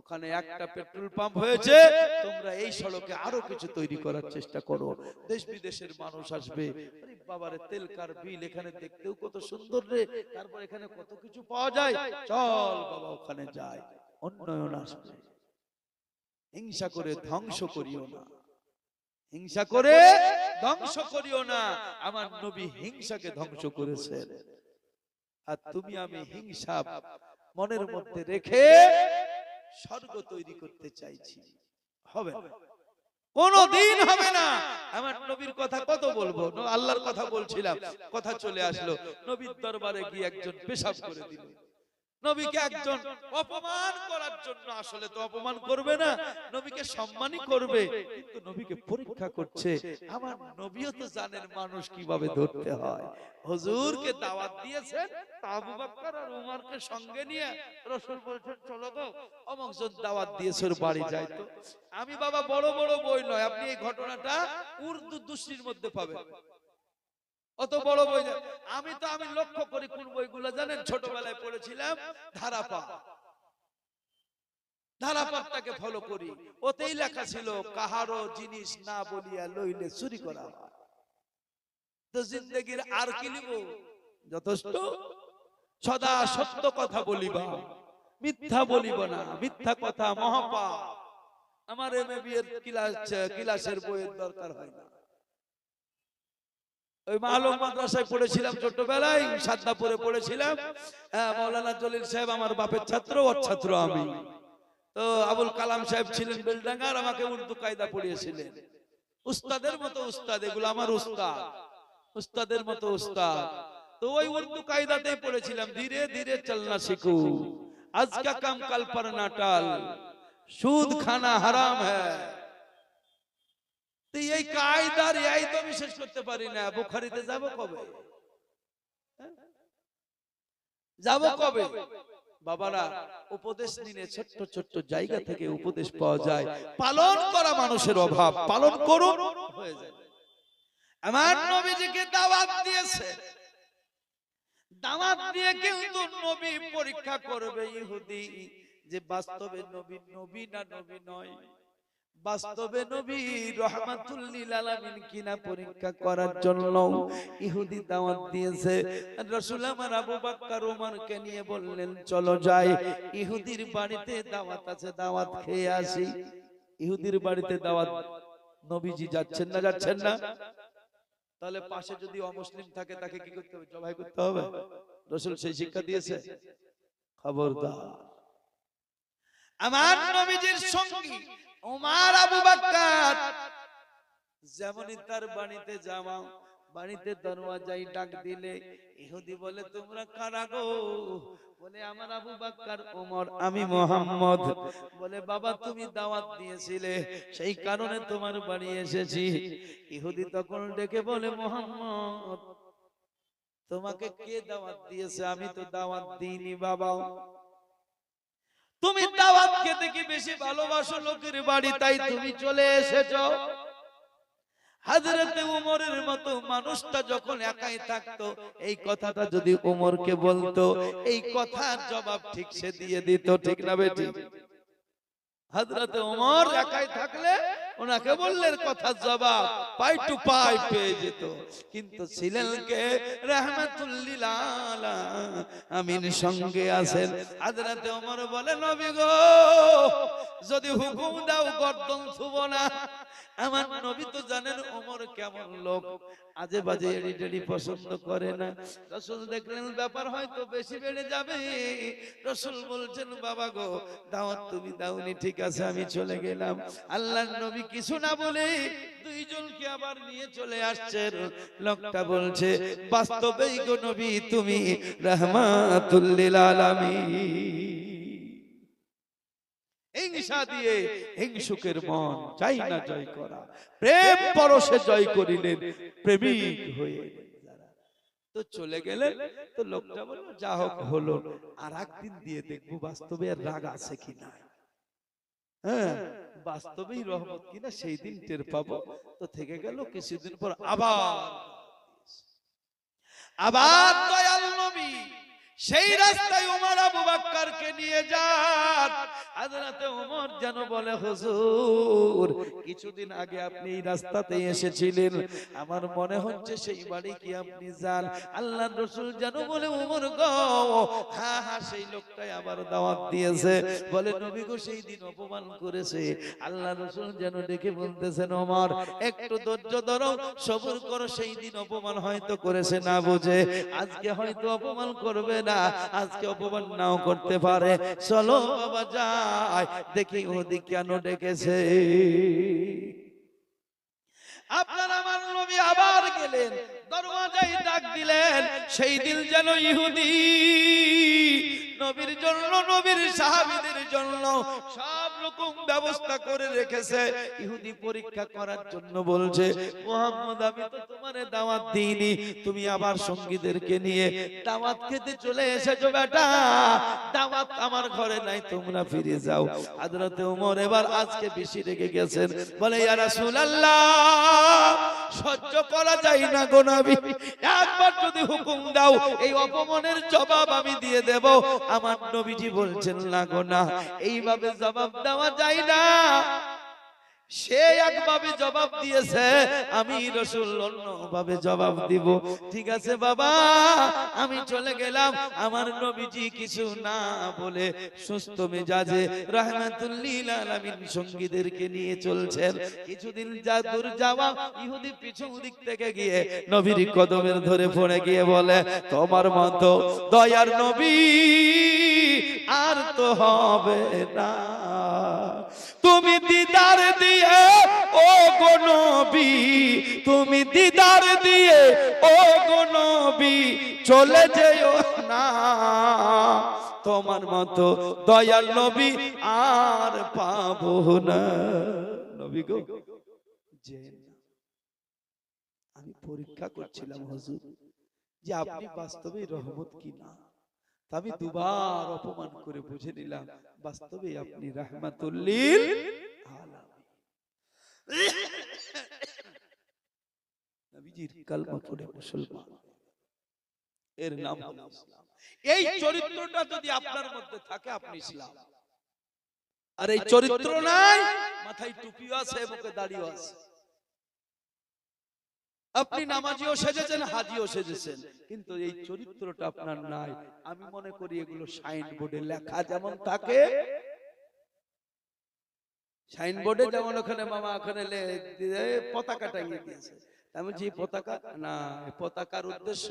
Speaker 1: ওখানে একটা পেট্রোল পাম্প হয়েছে, তোমরা এই সড়কে আরো কিছু তৈরি করার চেষ্টা করো। দেশ বিদেশের মানুষ আসবে, আরে বাবারে তেল কার বিল, এখানে দেখতেও কত সুন্দর রে, তারপর এখানে কত কিছু পাওয়া যায়, চল বাবা ওখানে যাই, উন্নয়ন আসবে। হিংসা করে ধ্বংস করিও না, হিংসা করে ধ্বংস করিও না। আমার নবী হিংসাকে ধ্বংস করেছেন, আর তুমি আমি হিংসা মনের মধ্যে রেখে স্বর্গ তৈরি করতে চাইছি, হবে না। কোনদিন হবে না। আমার নবীর কথা কত বলবো, আল্লাহর কথা বলছিলাম, কথা চলে আসলো। নবীর দরবারে গিয়ে একজন পেশাব করে দিল। নবীকে একজন অপমান করার জন্য, আসলে তো অপমান করবে না, নবীকে সম্মানই করবে, কিন্তু নবীকে পরীক্ষা করছে। আমার নবীও তো জানেন মানুষ কিভাবে ধরতে হয়। হুজুরকে দাওয়াত দিয়েছেন, আবু বকর আর উমরকে সঙ্গে নিয়ে রাসূল বলছেন চলো গো, অমুক জন দাওয়াত দিয়েছে ওর বাড়ি যাই তো। আমি বাবা বড় বড় বই নয়, আপনি এই ঘটনাটা উর্দু দুশ্রীর মধ্যে পাবেন, অত বড় বই না। আমি লক্ষ্য করি কোন বইগুলো জানেন, ছোটবেলায় পড়েছিলাম ধারাপাত, ধারাপাতটাকে ফলো করি। ওতেই লেখা ছিল কাহারো জিনিস না বলিয়া লইলে চুরি করা হয়। তো জিন্দেগির আর কি লিব, যথেষ্ট সদা সত্য কথা বলিবা, মিথ্যা বলিব না, মিথ্যা কথা মহাপাপ। আমার এমএ এর ক্লাসের বইয়ের দরকার হয় না। ওই মালুম মাদ্রাসায় পড়েছিলাম ছোটবেলায়, সাদনাপুরে পড়েছিলাম। মাওলানা জলিল সাহেব আমার বাপের ছাত্র, ওর ছাত্র আমি। তো আবুল কালাম সাহেব ছিলেন বেলডাঙ্গার, আমাকে উর্দু কায়দা পড়িয়েছিলেন। উস্তাদের মতো উস্তাদ, এগুলো আমার উস্তাদ, উস্তাদের মতো উস্তাদ। তো ওই উর্দু কায়দাতে পড়েছিলাম, ধীরে ধীরে চলনা শিখু, আজ কা কাম কাল পর না টাল, সুদ খানা হারাম হ্যায়। এই কায়দার এই তো বিশেষ করতে পারি না। বুখারীতে যাব কবে, যাব কবে? বাবারা, উপদেশ নিলে ছোট্ট ছোট্ট জায়গা থেকে উপদেশ পাওয়া যায়। পালন করা মানুষের অভাব, পালন করুন হয়ে যাবে। আমার নবীজিকে দাওয়াত দিয়েছে, দাওয়াত দিয়ে কিন্তু নবী পরীক্ষা করবে ইহুদি যে বাস্তবে নবী নবী না নবী নয়, বাস্তবে নবী রাহমাতুল লিল আলামিন কিনা পরীক্ষা করার জন্য ইহুদি দাওয়াত দিয়েছে। রাসূল আমার আবু বকর ওমরকে নিয়ে বললেন চলো যাই, ইহুদির বাড়িতে দাওয়াত আছে, দাওয়াত খেয়ে আসি। ইহুদির বাড়িতে দাওয়াত, নবীজি যাচ্ছেন না, যাচ্ছেন না? তাহলে পাশে যদি অমুসলিম থাকে তাকে কি করতে হবে? জবাই করতে হবে। রাসূল সেই শিক্ষা দিয়েছে। খবরদার। আমার নবীজির সঙ্গী ওমর আবু বকর যেমনই তার বাড়িতে যাওয়া, বাড়িতে দরওয়াজায় ডাক দিলে ইহুদি বলে তোমরা কারা গো? বলে আমার আবু বকর ওমর, আমি মুহাম্মদ। বলে বাবা তুমি দাওয়াত দিয়েছিলে, সেই কারণে তোমার বাড়ি এসেছি। ইহুদি তখন ডেকে বলে মুহাম্মদ তোমাকে কে দাওয়াত দিয়েছে? আমি তো দাওয়াত দিইনি বাবা। তুমি দাওয়াত খেতে কি বেশি ভালোবাসো লোকের বাড়ি, তাই তুমি চলে এসেছো। হযরতে ওমরের মতো মানুষটা যখন একাই থাকতো, এই কথাটা যদি ওমরকে বলতো, এই কথার জবাব ঠিক সে দিয়ে দিত, ঠিক না বেটি? হযরতে ওমর একাই থাকলে ওনাকে বললেন কথার জবাব পাই টু পাই পেয়ে যেত। কিন্তু ছিলেন কে? রাহমাতুল লিল আলামিন সঙ্গে আছেন। হযরতে ওমর বলে নবী গো, যদি হুকুম দাও গর্দন ছুব না। আমার নবী তো জানেন ওমর কেমন লোক, আজে বাজে এড়ি পছন্দ করে না। রাসূল দেখলেন ব্যাপার হয়তো বেশি বেড়ে যাবে। রাসূল বলছেন বাবা গো, দাওয়াত তুমি দাওনি, ঠিক আছে আমি চলে গেলাম। আল্লাহর নবী কিছু না বলে দুইজনকে আবার নিয়ে চলে আসছেন। লোকটা বলছে বাস্তবেই গো নবী তুমি রাহমাতুল লিল আলামিন। হিংসা দিয়ে হিংসুকের মন চাই না জয় করা, প্রেম পরশে জয় করিলেন প্রেমিক হয়ে। তো চলে গেলেন। তো লোকটা বলল যা হোক হলো, আর একদিন দিয়ে দেখবো বাস্তবে আর রাগ আছে কিনা। হ্যাঁ, বাস্তবেই রহমত কিনা সেই দিন টের পাবো। তো থেকে গেল, কিছুদিন পর আবার দয়াল নবী সেই রাস্তায় ওমর আবু বকরকে নিয়ে যান। হযরতে ওমর যেন বলে হুজুর কিছুদিন আগে আপনি এই রাস্তাতে এসেছিলেন, আমার মনে হচ্ছে সেই বাড়ি কি আপনি যান? আল্লাহর রাসূল যেন বলে ওমর গো, হ্যাঁ হ্যাঁ সেই লোকটাই আবার দাওয়াত দিয়েছে। বলে নবী গো সেই দিন অপমান করেছে। আল্লাহর রাসূল যেন ডেকে বলতেছেন ওমর একটু ধৈর্য ধরো, সবর করো, সেই দিন অপমান হয়তো করেছে না বুঝে, আজকে হয়তো অপমান করবে না, আজকে অপমান নাও করতে পারে। চলো বাবা যাই দেখি ওদি কেন ডেকেছে। গেলেন, দরওয়াজায় ডাক দিলেন। সেই দিন যেন ইহুদি নবীর জন্য, নবীর সাহাবীদের জন্য সব রকম ব্যবস্থা করে রেখেছে। ইহুদি পরীক্ষা করার জন্য বলছে, মুহাম্মদ আমি তো তোমারে দাওয়াত দিইনি, তুমি আবার সঙ্গীদেরকে নিয়ে দাওয়াত খেতে চলে এসেছো বেটা, দাওয়াত আমার ঘরে নাই, তোমরা ফিরে যাও। হযরত ওমর এবার আজকে বেশি রেগে গেছেন, বলে ইয়া রাসূলুল্লাহ সহ্য করা যায় না গো নবী, একবার যদি হুকুম দাও এই অপমানের জবাব আমি দিয়ে দেব। আমার নবীজি বলছেন না গো না, এইভাবে জবাব দেওয়া যায় না। সে একভাবে জবাব দিয়েছে, আমি রাসূল অন্যভাবে জবাব দিব। ঠিক আছে বাবা, আমি চলে গেলাম। আমার নবীজি কিছু না বলে সুস্থ মেজাজে রাহমাতুল লিল আলামিন সঙ্গীদেরকে নিয়ে চলছেন। কিছুদিন দূর যাওয়া, ইহুদি পিছু দিক থেকে গিয়ে নবীর কদমের ধরে পড়ে গিয়ে বলে, তোমার মতো দয়ার নবী আর তো হবে না, তুমি দিদার দিয়ে ও গো নবী, তুমি দিদার দিয়ে ও গো নবী চলে যেও না, তোমার মতো দয়াল নবী আর পাবো না। নবী গো আমি পরীক্ষা করছিলাম হুজুর যে আপনি বাস্তবে রহমত কিনা। আমি দুবার অপমান করে বুঝে নিলাম বাস্তবে আপনি রাহমাতুল লিল আলামিন। নবীজির কালমা পড়ে মুসলমান, এর নাম হলো ইসলাম। এই চরিত্রটা যদি আপনার মধ্যে থাকে আপনি ইসলাম। আর এই চরিত্র নাই, মাথায় টুপিও আছে, মুখে দাড়িও আছে, আপনি নামাজিও সেজেছেন, হাজিও সেজেছেন, কিন্তু এই চরিত্রটা আপনার নাই। আমি মনে করি এগুলো সাইনবোর্ডে লেখা যেমন থাকে, সাইনবোর্ডে যেমন ওখানে মামা ওখানে পতাকা টাঙিয়ে দিয়েছে, আমি যে পতাকা না, পতাকার উদ্দেশ্য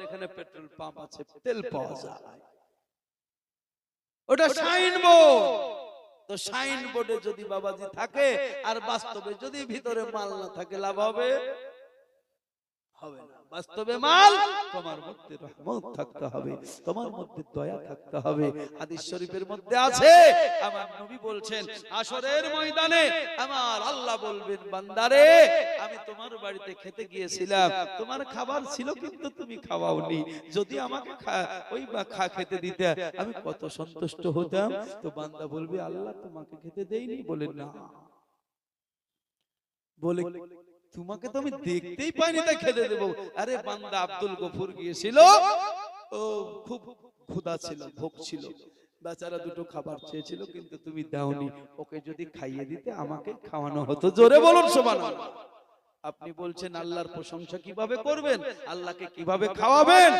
Speaker 1: এখানে পেট্রোল পাম্প আছে, তেল পাওয়া যায়, ওটা সাইনবোর্ড। তো সাইনবোর্ডে যদি বাবাজি থাকে আর বাস্তবে যদি ভিতরে মাল না থাকে, লাভ হবে? হবে না। বাস্তবে মাল, তোমার মধ্যে রহমত থাকতে হবে, তোমার মধ্যে দয়া থাকতে হবে। হাদিস শরীফের মধ্যে আছে, আমার নবী বলছেন হাশরের ময়দানে আমার আল্লাহ বলবেন, বান্দারে আমি তোমার বাড়িতে খেতে গিয়েছিলাম, তোমার খাবার ছিল কিন্তু তুমি খাওয়াওনি, যদি আমাকে ওই খেতে দিতে আমি কত সন্তুষ্ট হতাম। তো বান্দা বলবে আল্লাহ তোমাকে খেতে দেইনি, বলে না, বলে তোমাকে তো আমি দেখতেই পাইনি তাই খেতে দেবো। আরে বান্দা আব্দুল গফুর গিয়েছিল, ও খুব ক্ষুধা ছিল, ভোগ ছিল, বেচারা দুটো খাবার চেয়েছিল কিন্তু তুমি দাওনি, ওকে যদি খাইয়ে দিতে আমাকে খাওয়ানো হতো। জোরে বলুন সুবহানাল্লাহ। আপনি বলছেন আল্লাহর প্রশংসা কিভাবে করবেন, আল্লাহকে কিভাবে খাওয়াবেন,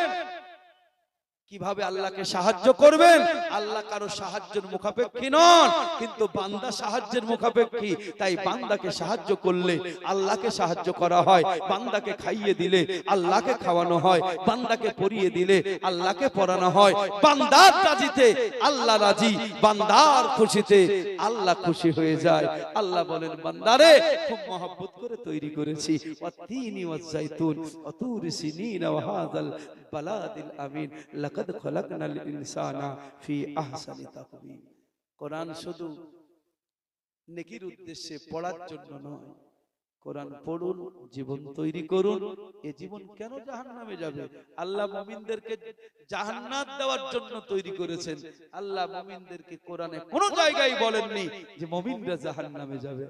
Speaker 1: কিভাবে আল্লাহকে সাহায্য করবেন? আল্লাহ কারো সাহায্যের মুখাপেক্ষী নন, কিন্তু বান্দা সাহায্যের মুখাপেক্ষী। তাই বান্দাকে সাহায্য করলে আল্লাহকে সাহায্য করা হয়, বান্দাকে খাইয়ে দিলে আল্লাহকে খাওয়ানো হয়, বান্দাকে পরিয়ে দিলে আল্লাহকে পরানো হয়। বান্দার রাজিতে আল্লাহ রাজি, বান্দার খুশিতে আল্লাহ খুশি হয়ে যায়। আল্লাহ বলেন বান্দারে খুব মহব্বত করে তৈরি করেছি, ওয়াত-তিনি ওয়াজ-জাইতুন ওয়া তুর সিনিন ওয়া হাযাল বালাদিল আমিন লাকাদ খলাকনাল ইনসানা ফি আহসানি তাকওয়িম। কোরআন শুধু নেকির উদ্দেশ্যে পড়ার জন্য নয়, কোরআন পড়ুন, জীবন তৈরি করুন। এই জীবন কেন জাহান্নামে যাবে? আল্লাহ মুমিনদেরকে জান্নাত দেওয়ার জন্য তৈরি করেছেন। আল্লাহ মুমিনদেরকে কোরআনে কোনো জায়গায় বলেননি যে মুমিনরা জাহান্নামে যাবে,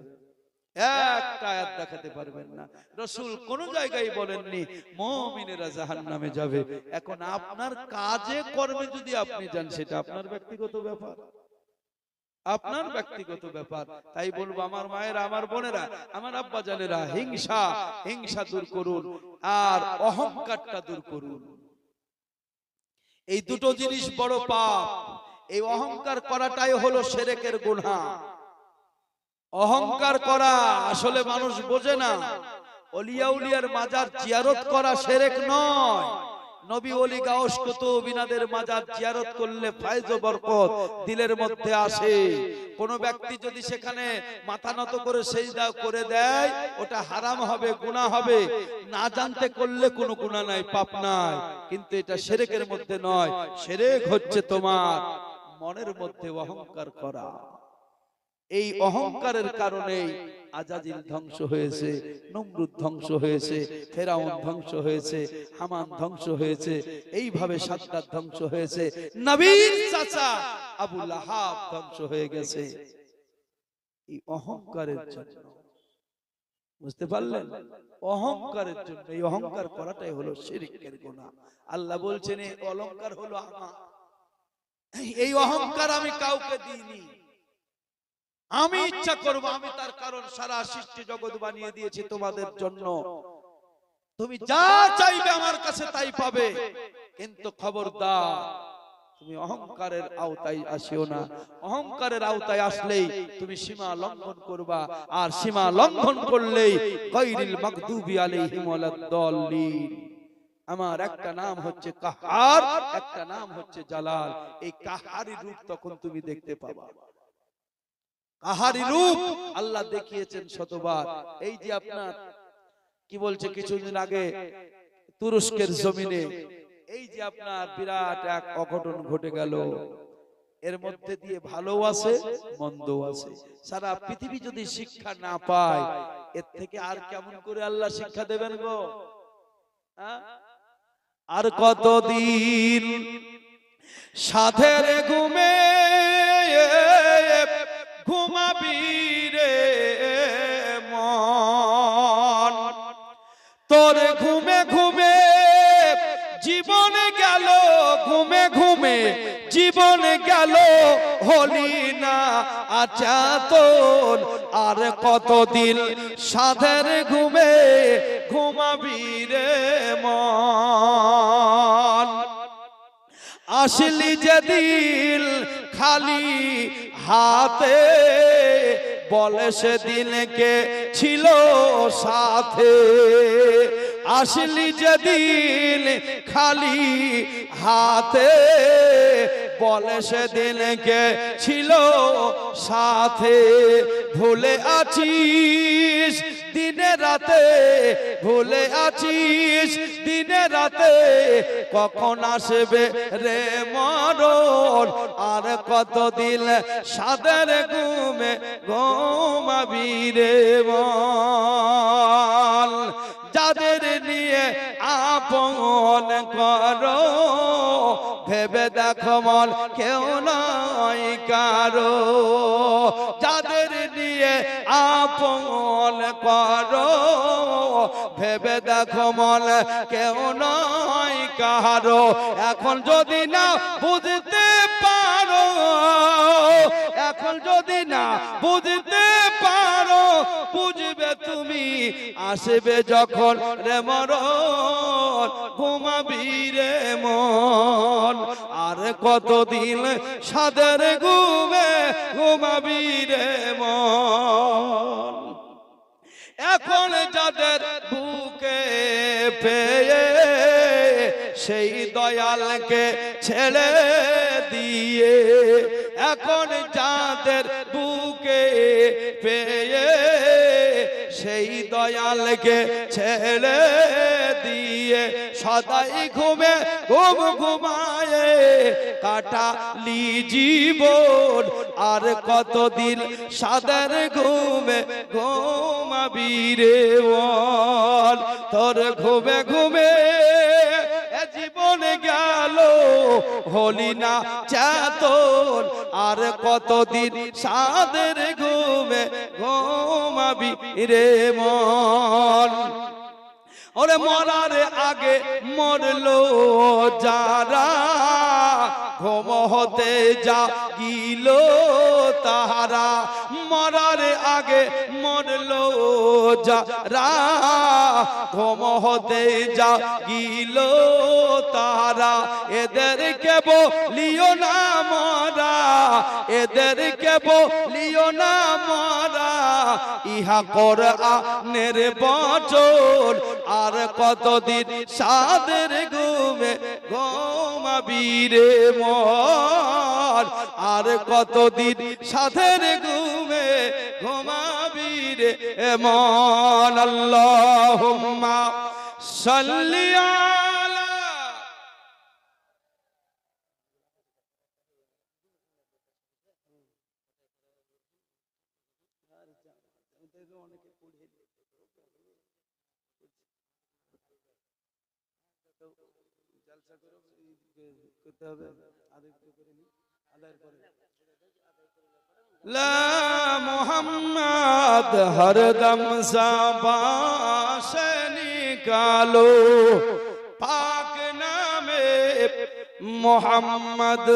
Speaker 1: একটা আয়াত দেখাতে পারবেন না। রাসূল কোন জায়গায় বলেননি মুমিনেরা জাহান্নামে যাবে। এখন আপনার কাজে কর্মে যদি আপনি যান, সেটা আপনার ব্যক্তিগত ব্যাপার, আপনার ব্যক্তিগত ব্যাপার। তাই বলবো আমার মায়েরা, আমার বোনেরা, আমার আব্বা জানেরা, হিংসা দূর করুন আর অহংকারটা দূর করুন। এই দুটো জিনিস বড় পাপ। এই অহংকার করাটাই হলো শিরকের গুনাহ। অহংকার করা আসলে মানুষ বোঝে না। ওলিয়া উলিয়ার মাজার জিয়ারত করা শিরক নয়, নবী ওলি গাউস কুতুব ইনাদের মাজার জিয়ারত করলে ফয়েজ ও বরকত দিলের মধ্যে আসে। কোন ব্যক্তি যদি সেখানে মাথা নত করে সিজদা করে দেয় ওটা হারাম হবে, গুনাহ হবে। না জানতে করলে কোনো গুনাহ নাই, পাপ নাই, কিন্তু এটা শিরকের মধ্যে নয়। শিরক হচ্ছে তোমার মনের মধ্যে অহংকার করা। এই অহংকারের কারণেই আজাজিল ধ্বংস হয়েছে, নমরুদ ধ্বংস হয়েছে, ফেরাউন ধ্বংস হয়েছে, হামান ধ্বংস হয়েছে, এইভাবে সাদ্দাত ধ্বংস হয়েছে, নবীর চাচা আবু লাহাব ধ্বংস হয়ে গেছে এই অহংকারের জন্য। বুঝতে পারলেন? অহংকারের জন্য। এই অহংকার করাটাই হলো শিরকের গুনাহ। আল্লাহ বলছেন এই অলংকার হলো আমার, এই অহংকার আমি কাউকে দিইনি। আমি ইচ্ছা করব, আমি তার কারণ সারা সৃষ্টি জগৎ বানিয়ে দিয়েছি তোমাদের জন্য। তুমি যা চাইবে আমার কাছে তাই পাবে, কিন্তু খবরদার তুমি অহংকারের আওতায় আসিও না। অহংকারের আওতায় আসলেই তুমি সীমা লঙ্ঘন করবা, আর সীমা লঙ্ঘন করলেই গায়রিল মাগদুবি আলাইহিম ওয়ালাদ-দাল্লিন। আমার একটা নাম হচ্ছে কাহার, একটা নাম হচ্ছে জালাল। এই কাহারি রূপ তখন তুমি দেখতে পাবা। কাহারি রূপ আল্লাহ দেখিয়েছেন শতবার। এই যে আপনার কি বলছে কিছুদিন আগে তুরস্কের জমিনে এই যে আপনার বিরাট এক অঘটন ঘটে গেল, এর মধ্যে দিয়ে ভালো আছে মন্দ আছে। সারা পৃথিবী যদি শিক্ষা না পায়, এর থেকে আর কেমন করে আল্লাহ শিক্ষা দেবেন গো? আর কতদিন সাধের ঘুমে ঘুমাবি রে মন, তোর ঘুমে ঘুমে জীবন গেল, ঘুমে ঘুমে জীবন গেল, হলি না আচাতন। আর কতদিন সাধের ঘুমে ঘুমাবি রে মন, আসলি যেদিন খালি হাতে, বলে সেদিনকে ছিল সাথে। আসলি যেদিন খালি হাতে, বলে সেদিনকে ছিল সাথে। ভুলে আছিস দিনে রাতে, ভুলে আছিস দিনে রাতে, কখন আসবে রে মরণ। আর কতদিন সাদের ঘুমে ঘুমাবি রে মন। যাদের নিয়ে আপন করো, ভেবে দেখো মন কেউ নয় কারো। যাদের নিয়ে আপন করো, ভেবে দেখো মন কেউ নয় কারো। এখন যদি না বুঝতে পারো, এখন যদি না বুঝতে পারো, বুঝবে তুমি আসবে যখন রে মরণ, ঘুমাবি রে মন। আর কতদিন সাদের ঘুমে ঘুমাবি রে মন। এখন যাদের বুকে পেয়ে সেই দয়ালকে ছেড়ে দিয়ে, এখন যাদের বুকে পেয়ে সেই দয়ালকে ছেড়ে দিয়ে, সদাই ঘুমে ঘুম ঘুমায় কাটালি জীবন। আর কতদিন সাদের ঘুমে ঘুমাবি রে মন। তোর ঘুমে ঘুমে জীবন গেল, হলি না চেতন। আর কতদিন সাদের ঘুমে ঘুমাবি রে মন। ওরে মরার আগে মরলো যারা, ঘুম হতে জাগিল তাহারা। মরার আগে মরলো যারা, ঘুম হতে জাগিল তারা, এদেরকে বলিও না মরা, এদেরকে বলিও না মরা, ইহা কোরআনের বচন, আর কতদিন সাদের ঘুমে ঘুমাবি রে মন, আর কতদিন সাদের ঘুমে ঘুমাবি রে মন। আল্লাহুম্মা সাল্লি আলা লা মোহাম্মদ হরদম ज़बान से निकालो, पाक नामे मोहम्मद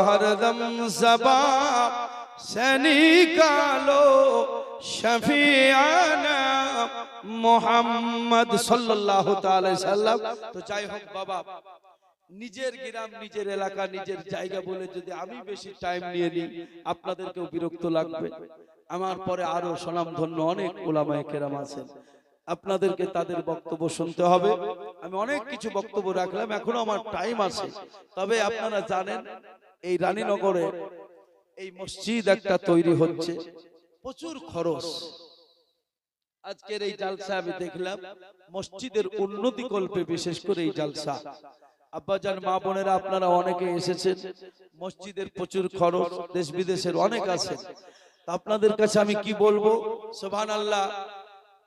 Speaker 1: हरदम ज़बान से निकालो, शफियाना मोहम्मद सल्लल्लाहु ताला अलैहि वसल्लम। तो যাই হোক বাবা, নিজের গ্রাম, নিজের এলাকা, নিজের জায়গা বলে যদি আমি বেশি টাইম নিয়ে নিই, আপনাদেরকেও বিরক্ত লাগবে। আমার পরে আরো স্বনামধন্য অনেক উলামায়ে কেরাম আছেন, আপনাদেরকে তাদের বক্তব্য শুনতে হবে। আমি অনেক কিছু বক্তব্য রাখলাম, এখনো আমার টাইম আছে। তবে আপনারা জানেন এই রানীনগরে এই মসজিদ একটা তৈরি হচ্ছে, প্রচুর খরচ। আজকের এই জালসা আমি দেখলাম মসজিদের উন্নতি কল্পে, বিশেষ করে এই জালসা। আব্বাজান, মা বোনেরা, আপনারা অনেকে এসেছেন, মসজিদের প্রচুর খরচ, দেশ বিদেশের অনেক আছে। আপনাদের কাছে আমি কি বলবো, সুবহানাল্লাহ,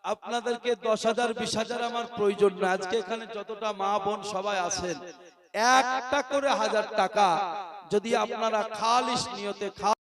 Speaker 1: আপনাদেরকে 10,000 20,000 আমার প্রয়োজন না। আজকে এখানে যতটা মা বোন সবাই আছেন, একটা করে 1000 টাকা যদি আপনারা খালিস নিয়তে